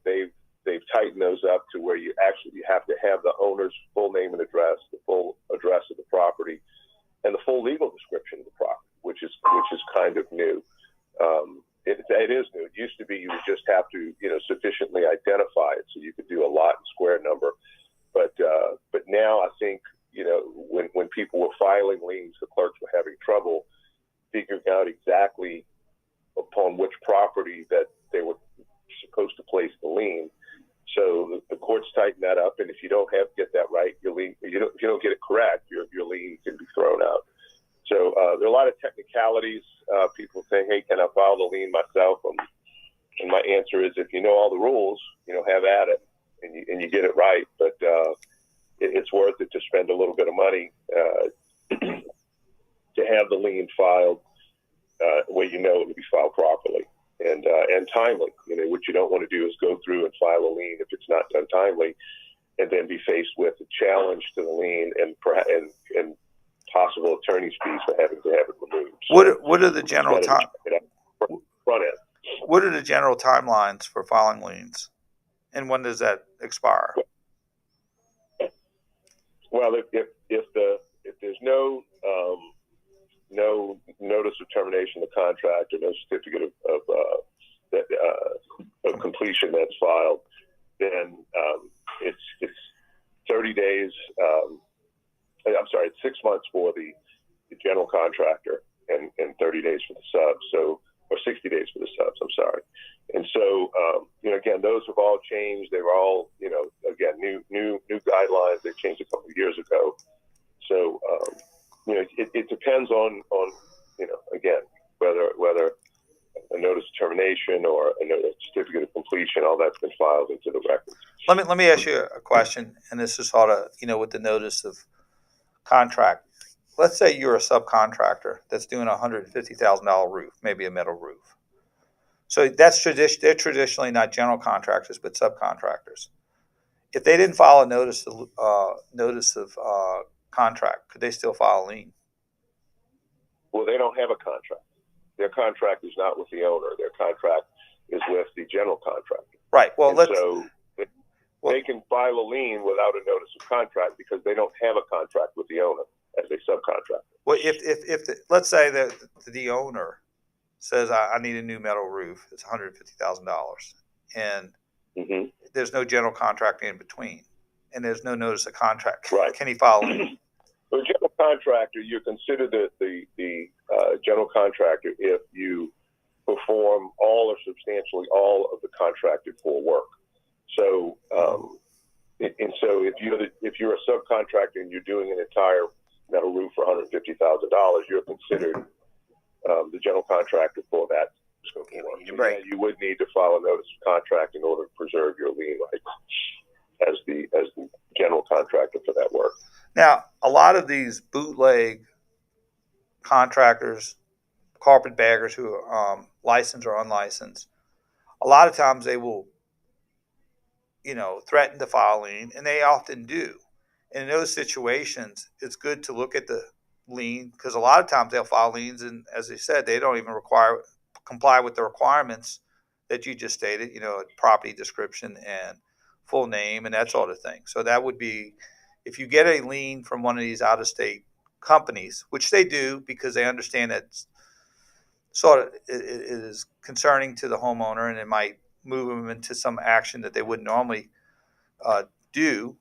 they've tightened those up to where you have to have the owner's full name and address, the full address of the property, and the full legal description of the property, which is kind of new. It is new. It used to be you would just have to sufficiently identify it, so you could do a lot and square number. But now I think when people were filing liens, the clerks were having trouble figuring out exactly upon which property that they were supposed to place the lien. So the courts tighten that up, and if you don't get that right, your lien, if you don't get it correct, your lien can be thrown out. So there are a lot of technicalities. People say, "Hey, can I file the lien myself?" And my answer is, if you know all the rules, have at it, and you get it right. But it's worth it to spend a little bit of money to have the lien filed where it will be filed properly and timely. What you don't want to do is go through and file a lien if it's not done timely, and then be faced with a challenge to the lien and possible attorney's fees for having to have it removed. So What are the general front end? What are the general timelines for filing liens, and when does that expire? Well, if there's no notice of termination of contract or no certificate of completion that's filed, then it's 30 days. It's 6 months for the general contractor and 30 days for the sub. So, or 60 days for the subs. I'm sorry. And so, again, those have all changed. They were all, again, new guidelines. They changed a couple of years ago. So, it depends on again, whether a notice of termination or a certificate of completion, all that's been filed into the records. Let me ask you a question, and this is sort of with the notice of contract. Let's say you're a subcontractor that's doing a $150,000 roof, maybe a metal roof. So they're traditionally not general contractors, but subcontractors. If they didn't file a notice of contract, could they still file a lien? Well, they don't have a contract. Their contract is not with the owner. Their contract is with the general contractor. Right. Well, they can file a lien without a notice of contract because they don't have a contract with the owner as a subcontractor. Well, let's say that the owner says, I need a new metal roof. It's $150,000. And there's no general contract in between. And there's no notice of contract. Right. Can he file a lien? For a general contractor, you're considered the general contractor if you perform all or substantially all of the contracted for work. So, if you're a subcontractor and you're doing an entire metal roof for $150,000, you're considered the general contractor for that scope of work. So, yeah, you would need to file a notice of contract in order to preserve your lien rights as the general contractor for that work. Now, a lot of these bootleg contractors, carpetbaggers who are licensed or unlicensed, a lot of times they will, threaten to file a lien, and they often do. And in those situations, it's good to look at the lien because a lot of times they'll file liens, and as they said, they don't even comply with the requirements that you just stated, property description and full name and that sort of thing. So that would be, if you get a lien from one of these out-of-state companies, which they do because they understand that sort of it is concerning to the homeowner, and it might move them into some action that they wouldn't normally do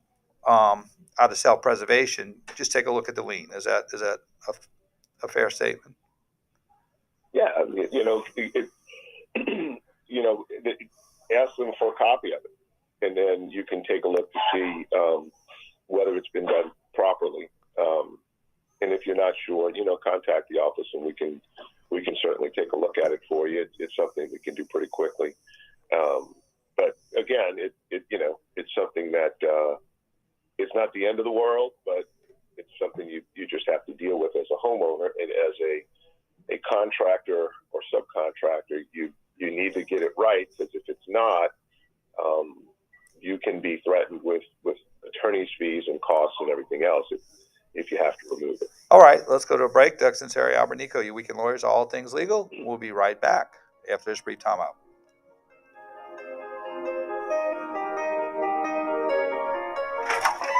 out of self-preservation. Just take a look at the lien. Is that a fair statement? Yeah, ask them for a copy of it, and then you can take a look to see whether it's been done properly. And if you're not sure, contact the office, and we can certainly take a look at it for you. It's something we can do pretty quickly. But again, it's something that it's not the end of the world, but it's something you just have to deal with as a homeowner, and as a contractor or subcontractor, you need to get it right, because if it's not, you can be threatened with attorney's fees and costs and everything else if you have to remove it. All right, let's go to a break. Doug Sunseri, Albert Nicaud, your Weekend Lawyers, all things legal. We'll be right back after this brief timeout.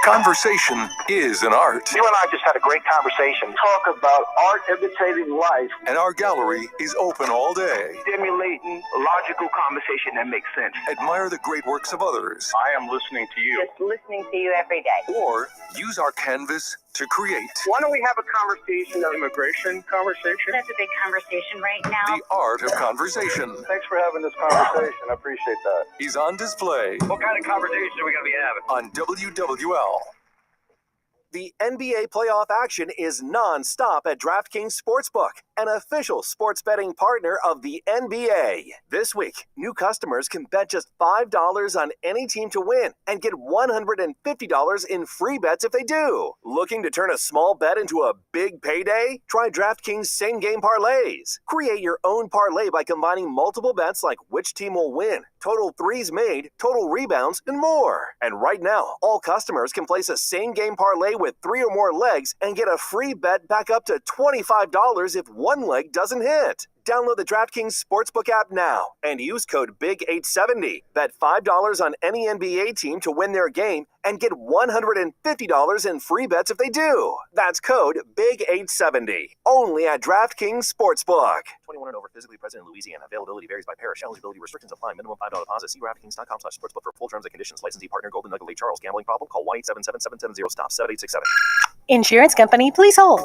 Conversation is an art. You and I just had a great conversation. Talk about art imitating life. And our gallery is open all day. Stimulating, logical conversation that makes sense. Admire the great works of others. I am listening to you. Just listening to you every day. Or use our canvas to create. Why don't we have a conversation, an immigration conversation? That's a big conversation right now. The art of conversation. Thanks for having this conversation. I appreciate that. Is on display. What kind of conversation are we going to be having? On WWL. The NBA playoff action is non-stop at DraftKings Sportsbook, an official sports betting partner of the NBA. This week, new customers can bet just $5 on any team to win and get $150 in free bets if they do. Looking to turn a small bet into a big payday? Try DraftKings same-game parlays. Create your own parlay by combining multiple bets like which team will win, total threes made, total rebounds, and more. And right now, all customers can place a same-game parlay with 3 or more legs and get a free bet back up to $25 if one leg doesn't hit. Download the DraftKings Sportsbook app now and use code BIG870. Bet $5 on any NBA team to win their game and get $150 in free bets if they do. That's code BIG870. Only at DraftKings Sportsbook. 21 and over, physically present in Louisiana. Availability varies by parish. Eligibility restrictions apply. Minimum $5 deposit. See DraftKings.com/sportsbook for full terms and conditions. Licensee partner Golden Nugget Lake Charles. Gambling problem? Call 1-877-770-STOP. 7867. Insurance company, please hold.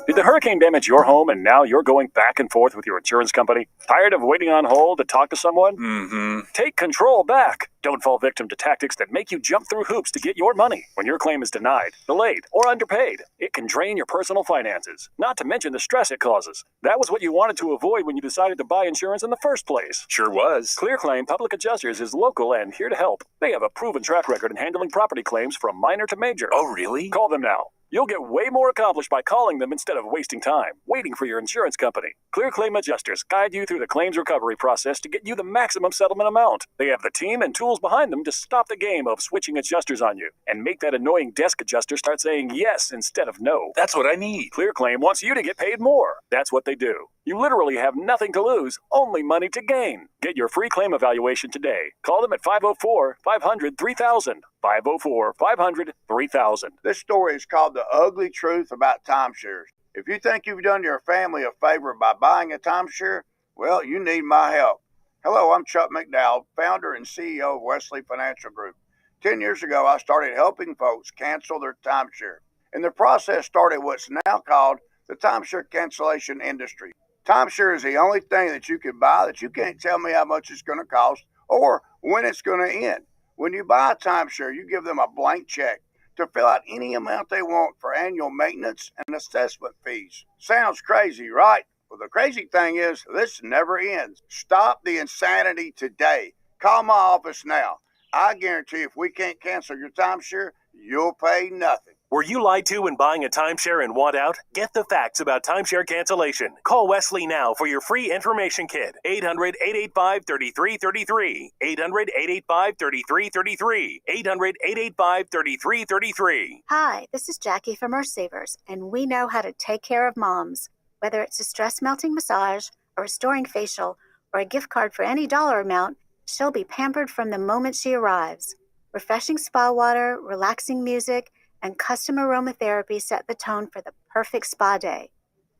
Did the hurricane damage your home and now you're going back and forth with your insurance company? Tired of waiting on hold to talk to someone? Mm-hmm. Take control back. Don't fall victim to tactics that make you jump through hoops to get your money. When your claim is denied, delayed, or underpaid, it can drain your personal finances, not to mention the stress it causes. That was what you wanted to avoid when you decided to buy insurance in the first place. Sure was. ClearClaim Public Adjusters is local and here to help. They have a proven track record in handling property claims from minor to major. Oh, really? Call them now. You'll get way more accomplished by calling them instead of wasting time waiting for your insurance company. ClearClaim Adjusters guide you through the claims recovery process to get you the maximum settlement amount. They have the team and tools behind them to stop the game of switching adjusters on you and make that annoying desk adjuster start saying yes instead of no. That's what I need. ClearClaim wants you to get paid more. That's what they do. You literally have nothing to lose, only money to gain. Get your free claim evaluation today. Call them at 504-500-3000. 504-500-3000. This story is called The Ugly Truth About Timeshares. If you think you've done your family a favor by buying a timeshare, well, you need my help. Hello, I'm Chuck McDowell, founder and CEO of Wesley Financial Group. 10 years ago, I started helping folks cancel their timeshare. And the process started what's now called the timeshare cancellation industry. Timeshare is the only thing that you can buy that you can't tell me how much it's going to cost or when it's going to end. When you buy a timeshare, you give them a blank check to fill out any amount they want for annual maintenance and assessment fees. Sounds crazy, right? Well, the crazy thing is, this never ends. Stop the insanity today. Call my office now. I guarantee if we can't cancel your timeshare, you'll pay nothing. Were you lied to when buying a timeshare and want out? Get the facts about timeshare cancellation. Call Wesley now for your free information kit. 800-885-3333. 800-885-3333. 800-885-3333. Hi, this is Jackie from Earth Savers, and we know how to take care of moms. Whether it's a stress-melting massage, a restoring facial, or a gift card for any dollar amount, she'll be pampered from the moment she arrives. Refreshing spa water, relaxing music, and custom aromatherapy set the tone for the perfect spa day.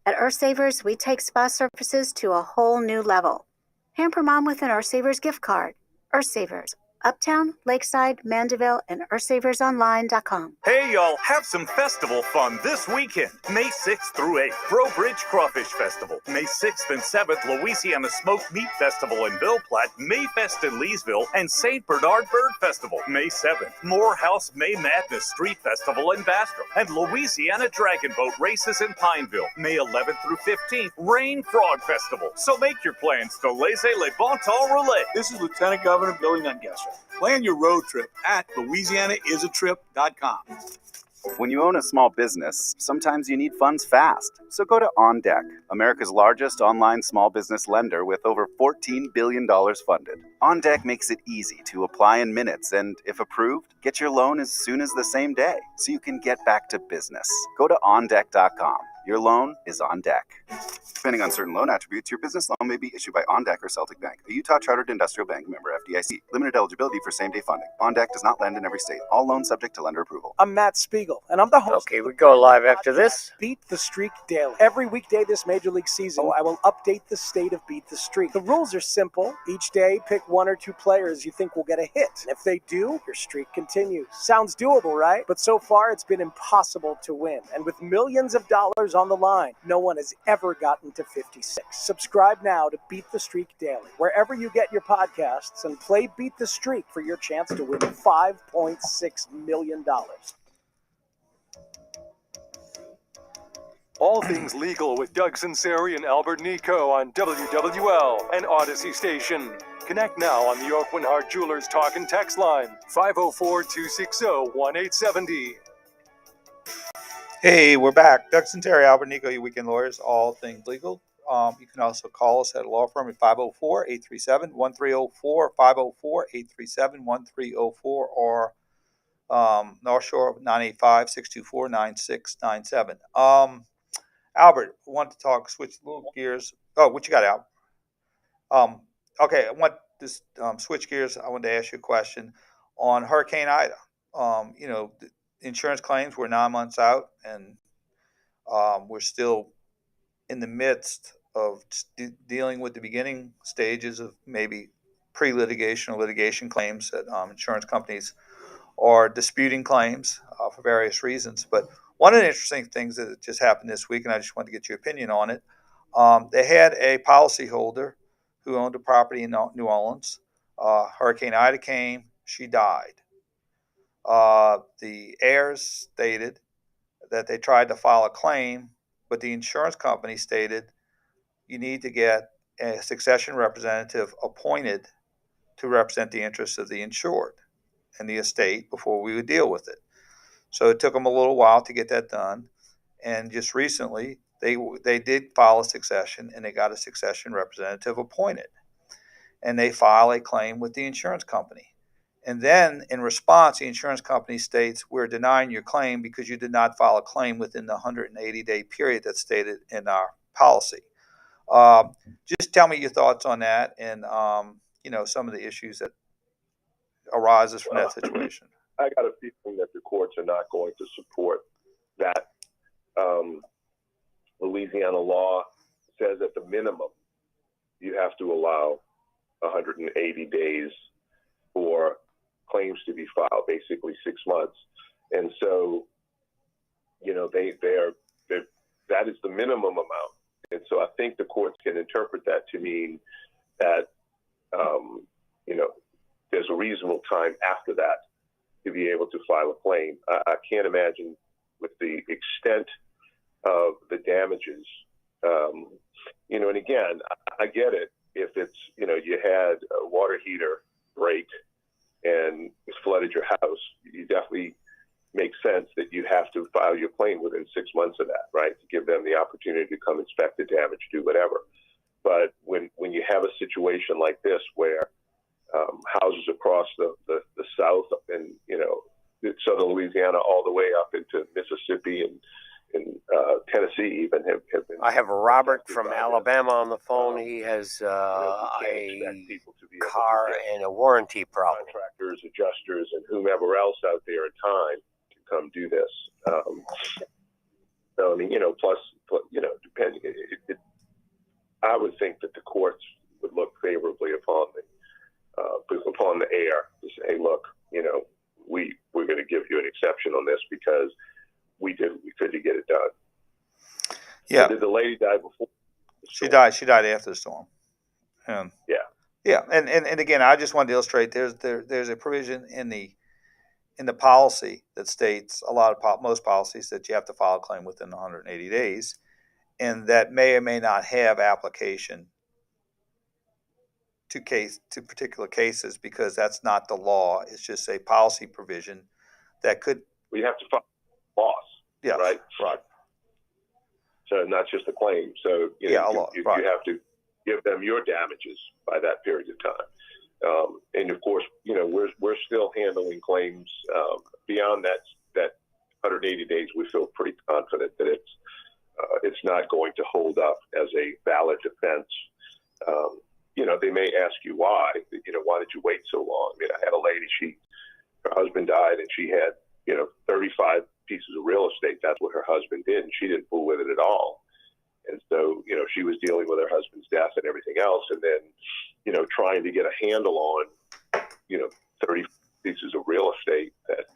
At Earthsavers, we take spa services to a whole new level. Pamper Mom with an Earthsavers gift card. Earthsavers, Uptown, Lakeside, Mandeville, and earthsaversonline.com. Hey y'all, have some festival fun this weekend. May 6th through 8th, Breaux Bridge Crawfish Festival. May 6th and 7th, Louisiana Smoked Meat Festival in Ville Platte, Mayfest in Leesville, and St. Bernard Bird Festival. May 7th, Morehouse May Madness Street Festival in Bastrop, and Louisiana Dragon Boat Races in Pineville. May 11th through 15th, Rain Frog Festival. So make your plans to Laissez Les Bon Temps Roulette. This is Lieutenant Governor Billy Nungesser. Plan your road trip at LouisianaIsATrip.com. When you own a small business, sometimes you need funds fast. So go to OnDeck, America's largest online small business lender with over $14 billion funded. OnDeck makes it easy to apply in minutes and, if approved, get your loan as soon as the same day so you can get back to business. Go to OnDeck.com. Your loan is on deck. Depending on certain loan attributes, your business loan may be issued by OnDeck or Celtic Bank, a Utah Chartered Industrial Bank member FDIC. Limited eligibility for same-day funding. OnDeck does not lend in every state. All loans subject to lender approval. I'm Matt Spiegel, and I'm the host. Okay, we go live after this. Beat the Streak Daily. Every weekday this Major League season, I will update the state of Beat the Streak. The rules are simple. Each day, pick one or two players you think will get a hit. And if they do, your streak continues. Sounds doable, right? But so far, it's been impossible to win. And with millions of dollars on the line, no one has ever gotten to 56. Subscribe now to Beat the Streak Daily, wherever you get your podcasts, and play Beat the Streak for your chance to win $5.6 million. All things legal with Doug Sunseri and Albert Nicaud on WWL and Odyssey Station. Connect now on the Oak Winhart Jewelers Talk and Text line, 504-260-1870. Hey, we're back. Doug Sunseri, Albert Nicaud, your weekend lawyers, all things legal. You can also call us at a law firm at 504-837-1304, 504-837-1304, or North Shore 985-624-9697. Albert, I want to switch a little gears. Oh, what you got, Albert? Okay, I want to switch gears. I want to ask you a question on Hurricane Ida. The insurance claims were 9 months out, and we're still in the midst of dealing with the beginning stages of maybe pre-litigation or litigation claims that insurance companies are disputing claims for various reasons. But one of the interesting things that just happened this week, and I just wanted to get your opinion on it, they had a policyholder who owned a property in New Orleans. Hurricane Ida came, she died. The heirs stated that they tried to file a claim, but the insurance company stated you need to get a succession representative appointed to represent the interests of the insured and the estate before we would deal with it. So it took them a little while to get that done. And just recently, they did file a succession, and they got a succession representative appointed. And they file a claim with the insurance company. And then in response, the insurance company states, we're denying your claim because you did not file a claim within the 180-day period that's stated in our policy. Just tell me your thoughts on that and, some of the issues that arises from that situation. I got a feeling that the courts are not going to support that. Louisiana law says at the minimum you have to allow 180 days for claims to be filed, basically 6 months. And so, that is the minimum amount. And so I think the courts can interpret that to mean that, there's a reasonable time after that to be able to file a claim. I can't imagine with the extent of the damages, and again, I get it. If it's, you had a water heater break and it's flooded your house, you definitely make sense that you have to file your claim within 6 months of that, right? To give them the opportunity to come inspect the damage, do whatever. But when you have a situation like this where houses across the South and, southern Louisiana all the way up into Mississippi and Tennessee even have been. I have Robert from Alabama on the phone. He has expect people to be car and a warranty problem. Contractors, adjusters, and whomever else out there in time to come do this. So, I mean, plus depending, I would think that the courts would look favorably upon the heir to say, hey, look, we're going to give you an exception on this because we did what we could to get it done. Yeah. So did the lady die before? She died after the storm. Yeah. Yeah, and again, I just wanted to illustrate there's a provision in the policy that states most policies that you have to file a claim within 180 days, and that may or may not have application to particular cases because that's not the law. It's just a policy provision that could. We have to file loss. Yeah. Right. Right. So not just a claim. So you have to give them your damages by that period of time. And of course, we're still handling claims beyond that 180 days. We feel pretty confident that it's not going to hold up as a valid defense. They may ask you why. Why did you wait so long? I mean, I had a lady. Her husband died, and she had 35 pieces of real estate. That's what her husband did, and she didn't fool with it at all. And so, she was dealing with her husband's death and everything else, and then, trying to get a handle on, 30 pieces of real estate that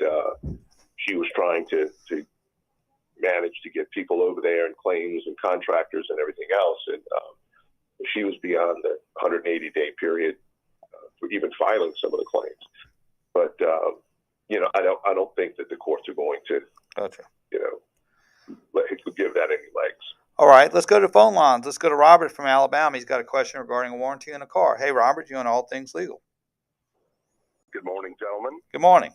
she was trying to manage to get people over there and claims and contractors and everything else. And she was beyond the 180-day period for even filing some of the claims. But, I don't think that the courts are going to, give that any legs. All right, let's go to phone lines. Let's go to Robert from Alabama. He's got a question regarding a warranty on a car. Hey, Robert, you on All Things Legal? Good morning, gentlemen. Good morning.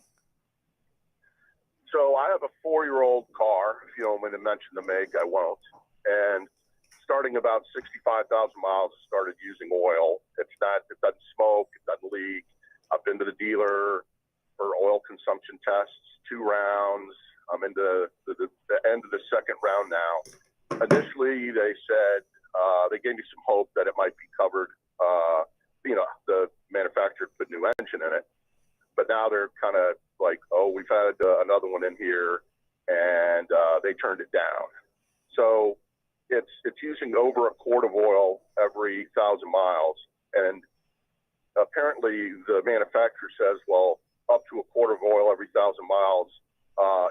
So I have a 4-year-old car. If you want me to mention the make, I won't. And starting about 65,000 miles, I started using oil. It doesn't smoke, it doesn't leak. I've been to the dealer for oil consumption tests, 2 rounds. I'm into the end of the second round now. Initially, they said they gave me some hope that it might be covered. The manufacturer put a new engine in it, but now they're kind of like, oh, we've had another one in here, and they turned it down. So it's using over a quart of oil every 1,000 miles, and apparently the manufacturer says, well, up to a quart of oil every 1,000 miles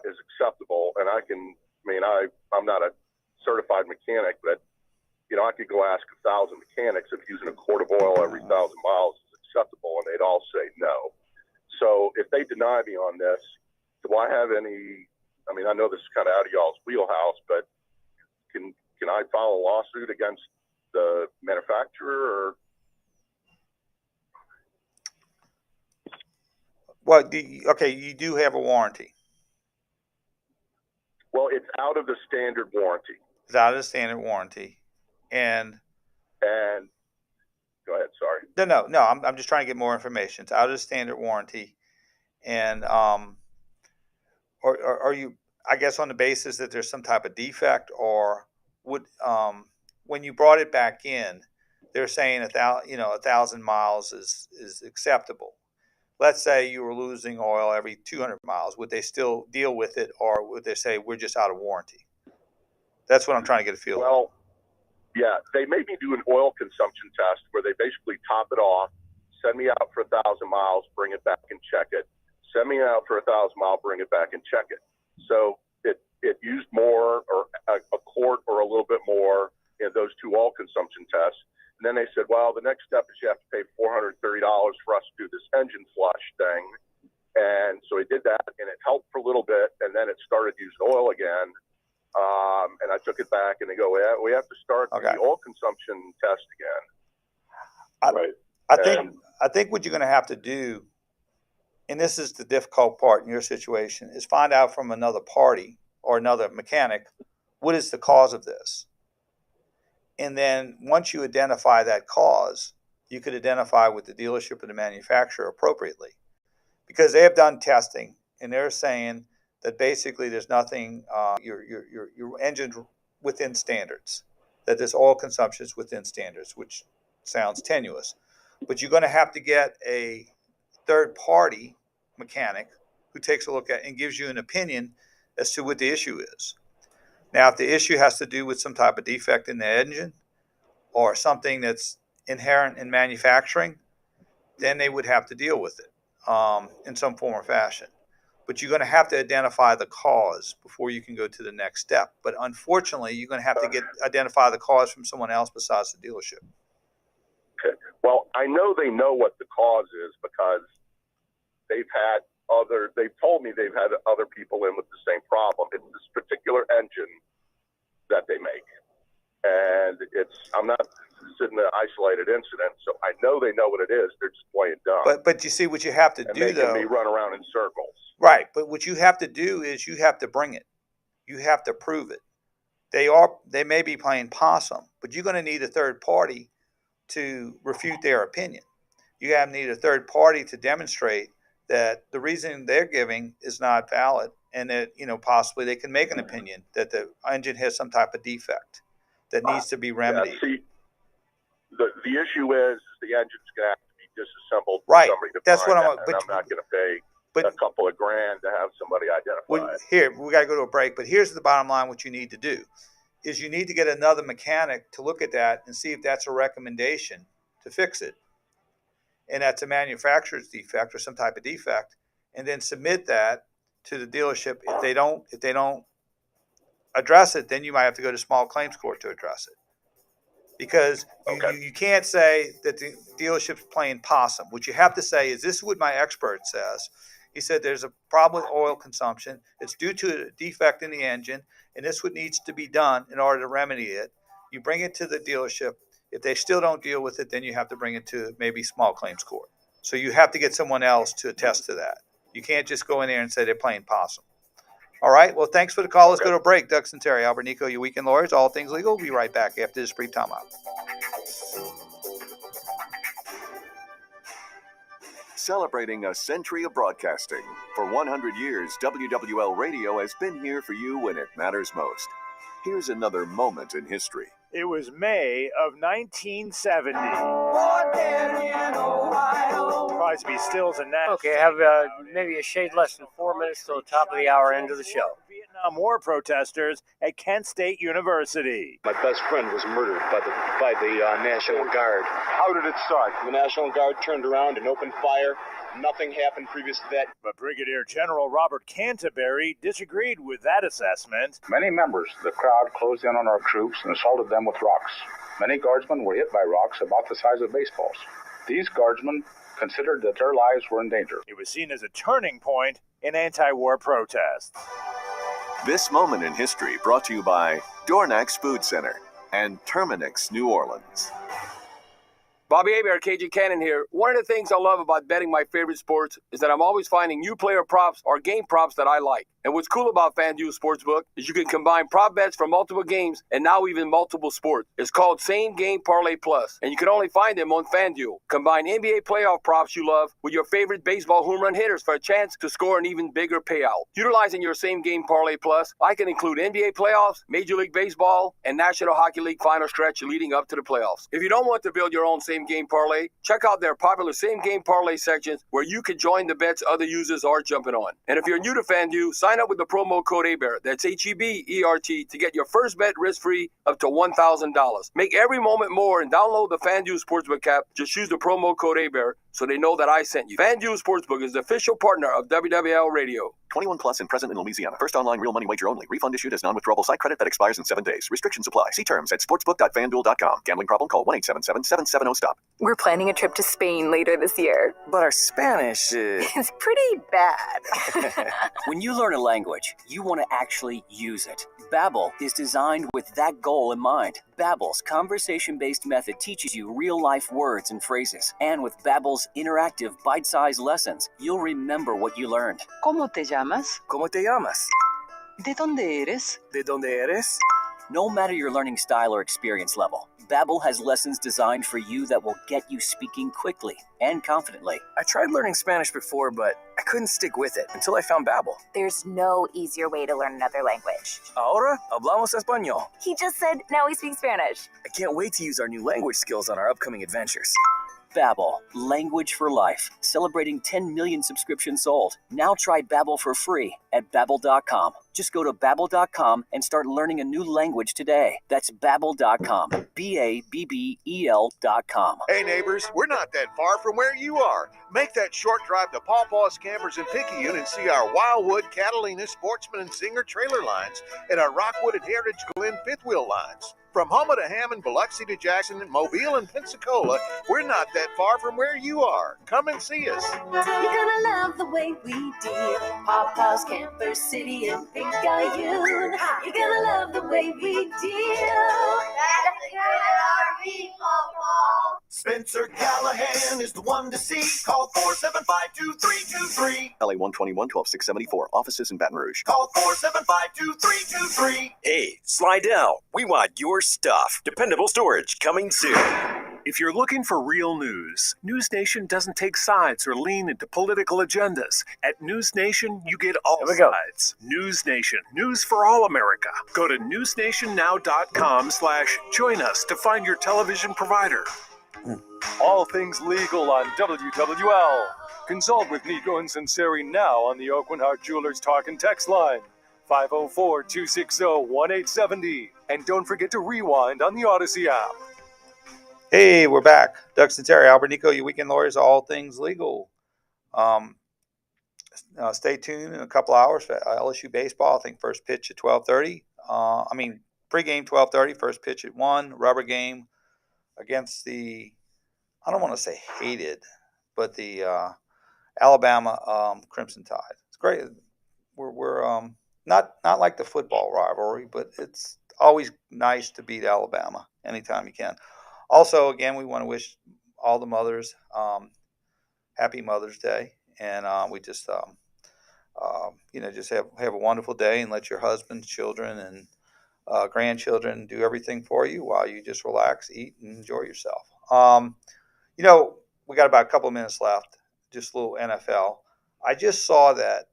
is acceptable, and I'm not a certified mechanic, but I could go ask 1,000 mechanics if using a quart of oil every 1,000 miles is acceptable, and they'd all say no. So if they deny me on this, do I have any? I mean, I know this is kind of out of y'all's wheelhouse, but can I file a lawsuit against the manufacturer? Well, you do have a warranty. Well, it's out of the standard warranty. It's out of the standard warranty, and go ahead. Sorry. No. I'm just trying to get more information. It's out of the standard warranty, and are you? I guess on the basis that there's some type of defect, or would when you brought it back in, they're saying 1,000 miles is acceptable. Let's say you were losing oil every 200 miles. Would they still deal with it, or would they say we're just out of warranty? That's what I'm trying to get a feel. Well, yeah, they made me do an oil consumption test where they basically top it off, send me out for 1,000 miles, bring it back and check it. Send me out for 1,000 miles, bring it back and check it. So it used more, or a quart or a little bit more in those 2 oil consumption tests. And then they said, well, the next step is you have to pay $430 for us to do this engine flush thing. And so he did that, and it helped for a little bit, and then it started using oil again. And I took it back, and they go, yeah, we have to start the oil consumption test again. I think what you're going to have to do, and this is the difficult part in your situation, is find out from another party or another mechanic, what is the cause of this? And then once you identify that cause, you could identify with the dealership or the manufacturer appropriately, because they have done testing and they're saying that basically there's nothing, your engine's within standards, that this oil consumption is within standards, which sounds tenuous. But you're going to have to get a third-party mechanic who takes a look at it and gives you an opinion as to what the issue is. Now, if the issue has to do with some type of defect in the engine or something that's inherent in manufacturing, then they would have to deal with it in some form or fashion. But you're going to have to identify the cause before you can go to the next step. But unfortunately, you're going to have to identify the cause from someone else besides the dealership. Okay. Well, I know they know what the cause is because they've told me they've had other people in with the same problem. It's this particular engine that they make. And I'm not sitting in an isolated incident, so I know they know what it is. They're just playing dumb. But you see what you have to do, though. They can run around in circles. Right. But what you have to do is you have to bring it. You have to prove it. They may be playing possum, but you're going to need a third party to refute their opinion. You have need a third party to demonstrate that the reason they're giving is not valid, and that possibly they can make an opinion that the engine has some type of defect that needs to be remedied. Yeah, see, the issue is the engine's going to have to be disassembled. Right. That's what I'm not going to pay a couple of grand to have somebody identify it. Here, we got to go to a break, but here's the bottom line. What you need to do is you need to get another mechanic to look at that and see if that's a recommendation to fix it. And that's a manufacturer's defect or some type of defect, and then submit that to the dealership. If they don't address it, then you might have to go to small claims court to address it. Because you can't say that the dealership's playing possum. What you have to say is, this is what my expert says. He said there's a problem with oil consumption. It's due to a defect in the engine, and this is what needs to be done in order to remedy it. You bring it to the dealership. If they still don't deal with it, then you have to bring it to maybe small claims court. So you have to get someone else to attest to that. You can't just go in there and say they're playing possum. All right. Well, thanks for the call. Let's go to a break. Doug Sunseri, Albert Nicaud, your weekend lawyers, all things legal. We'll be right back after this brief timeout. Celebrating a century of broadcasting. For 100 years, WWL Radio has been here for you when it matters most. Here's another moment in history. It was May of 1970. Crosby, Stills, and Nash. Okay, I have maybe a shade less than 4 minutes till the top of the hour end of the show. Vietnam War protesters at Kent State University. My best friend was murdered by the National Guard. How did it start? The National Guard turned around and opened fire. Nothing happened previous to that. But Brigadier General Robert Canterbury disagreed with that assessment. Many members of the crowd closed in on our troops and assaulted them with rocks. Many guardsmen were hit by rocks about the size of baseballs. These guardsmen considered that their lives were in danger. It was seen as a turning point in anti-war protests. This moment in history brought to you by Dornax Food Center and Terminix New Orleans. Bobby Hebert, KJ Cannon here. One of the things I love about betting my favorite sports is that I'm always finding new player props or game props that I like. And what's cool about FanDuel Sportsbook is you can combine prop bets from multiple games and now even multiple sports. It's called Same Game Parlay Plus, and you can only find them on FanDuel. Combine NBA playoff props you love with your favorite baseball home run hitters for a chance to score an even bigger payout. Utilizing your Same Game Parlay Plus, I can include NBA playoffs, Major League Baseball, and National Hockey League final stretch leading up to the playoffs. If you don't want to build your own Same Game Parlay, check out their popular Same Game Parlay sections where you can join the bets other users are jumping on. And if you're new to FanDuel, sign up with the promo code Hebert. That's Hebert to get your first bet risk-free up to $1,000. Make every moment more and download the FanDuel Sportsbook app. Just use the promo code Hebert so they know that I sent you. FanDuel Sportsbook is the official partner of WWL Radio. 21 plus and present in Louisiana. First online real money wager only. Refund issued as non-withdrawable site credit that expires in 7 days. Restrictions apply. See terms at sportsbook.fanduel.com. Gambling problem? Call 1-877-770-STOP. We're planning a trip to Spain later this year. But our Spanish is pretty bad. When you learn a language, you want to actually use it. Babbel is designed with that goal in mind. Babbel's conversation-based method teaches you real-life words and phrases. And with Babbel's interactive, bite-sized lessons, you'll remember what you learned. ¿Cómo te llamas? ¿Cómo te llamas? ¿De dónde eres? ¿De dónde eres? No matter your learning style or experience level, Babbel has lessons designed for you that will get you speaking quickly and confidently. I tried learning Spanish before, but I couldn't stick with it until I found Babbel. There's no easier way to learn another language. Ahora hablamos español. He just said now we speak Spanish. I can't wait to use our new language skills on our upcoming adventures. Babbel, language for life, celebrating 10 million subscriptions sold. Now try Babbel for free at Babbel.com. Just go to Babbel.com and start learning a new language today. That's Babbel.com. Babbel.com. Hey neighbors, we're not that far from where you are. Make that short drive to Paw Paw's Campers in Picayune and see our Wildwood, Catalina, Sportsman, and Singer trailer lines and our Rockwood and Heritage Glen fifth wheel lines. From Houma to Hammond, Biloxi to Jackson, and Mobile and Pensacola, we're not that far from where you are. Come and see us. You're gonna love the way we deal. Papa's Camper City and Picayune. You're gonna love the way we deal. That's the good RV, Papa. Spencer Callahan is the one to see. Call 475-2323. LA 121 12674. Offices in Baton Rouge. Call 475-2323. Hey, slide down. We want your stuff. Dependable storage coming soon. If you're looking for real news, News Nation doesn't take sides or lean into political agendas. At News Nation, you get all sides. News Nation, news for all America. Go to newsnationnow.com/join us to find your television provider. All things legal on WWL. Consult with Nicaud and Sunseri now on the Oakland Heart Jewelers Talk and Text line, 504-260-1870. And don't forget to rewind on the Odyssey app. Hey, we're back. Doug Sunseri, Albert Nicaud, your weekend lawyers, all things legal. Stay tuned in a couple hours for LSU baseball. I think first pitch at 12:30. Pregame 12:30, first pitch at 1. Rubber game against the, I don't want to say hated, but the Alabama Crimson Tide. It's great. We're not like the football rivalry, but it's always nice to beat Alabama anytime you can. Also, again, we want to wish all the mothers happy Mother's Day, and we just just have a wonderful day and let your husband, children, and grandchildren do everything for you while you just relax, eat, and enjoy yourself. We got about a couple of minutes left. Just a little NFL. I just saw that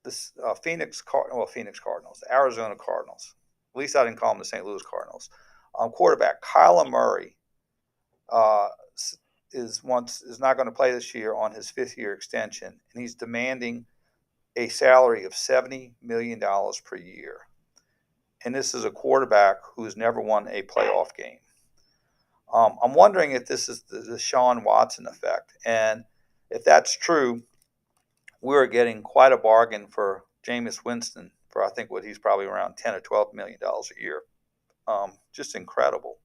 this Phoenix Cardinals, the Arizona Cardinals. At least I didn't call them the St. Louis Cardinals. Quarterback Kyler Murray is not going to play this year on his fifth-year extension, and he's demanding a salary of $70 million per year. And this is a quarterback who's never won a playoff game. I'm wondering if this is the Sean Watson effect. And if that's true, we're getting quite a bargain for Jameis Winston for, I think, what he's probably around $10 or $12 million a year. Just incredible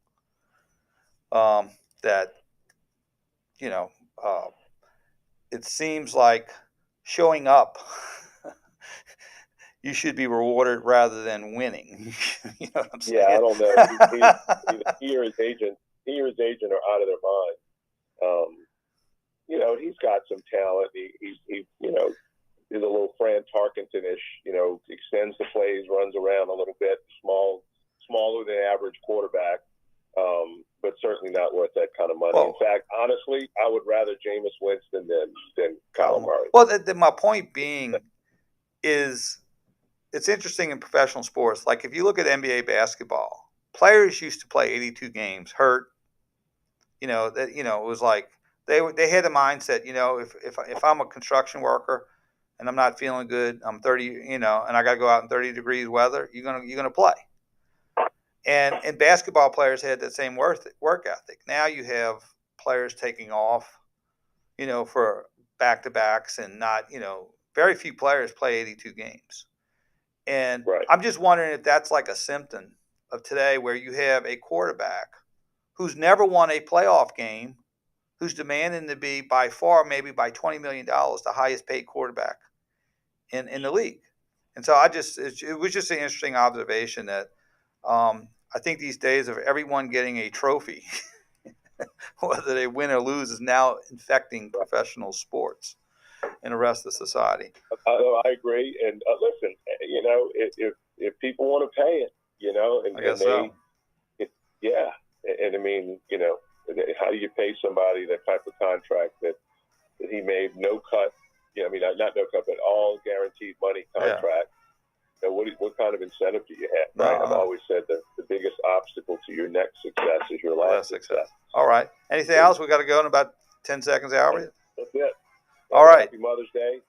that, it seems like showing up, you should be rewarded rather than winning. You know what I'm saying? Yeah, I don't know. He or his agent are out of their mind. He's got some talent. He's a little Fran Tarkenton-ish, extends the plays, runs around a little bit, smaller than average quarterback, but certainly not worth that kind of money. In fact, honestly, I would rather Jameis Winston than Kyler Murray. Well, my point being is it's interesting in professional sports. Like if you look at NBA basketball, players used to play 82 games, hurt. It was like they had a mindset. If I'm a construction worker and I'm not feeling good, I'm 30, and I got to go out in 30 degrees weather, you're gonna play. And basketball players had that same work ethic. Now you have players taking off, for back-to-backs and not, very few players play 82 games. And right. I'm just wondering if that's like a symptom of today where you have a quarterback who's never won a playoff game, who's demanding to be by far, maybe by $20 million, the highest paid quarterback in the league. And so it was just an interesting observation that I think these days of everyone getting a trophy, whether they win or lose, is now infecting professional sports and the rest of society. I agree. And listen, if people want to pay it, and, I guess so. Yeah. And I mean, how do you pay somebody that type of contract that he made no cut? Not no cut, but all guaranteed money contract. what kind of incentive do you have? Right? I've always said that the biggest obstacle to your next success is your last success. All right. Anything else? We got to go in about 10 seconds, Albert. That's it. All right. Happy Mother's Day,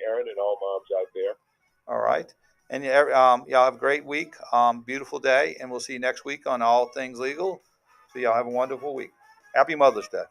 Aaron, and all moms out there. All right. And y'all have a great week. Beautiful day, and we'll see you next week on All Things Legal. So y'all have a wonderful week. Happy Mother's Day.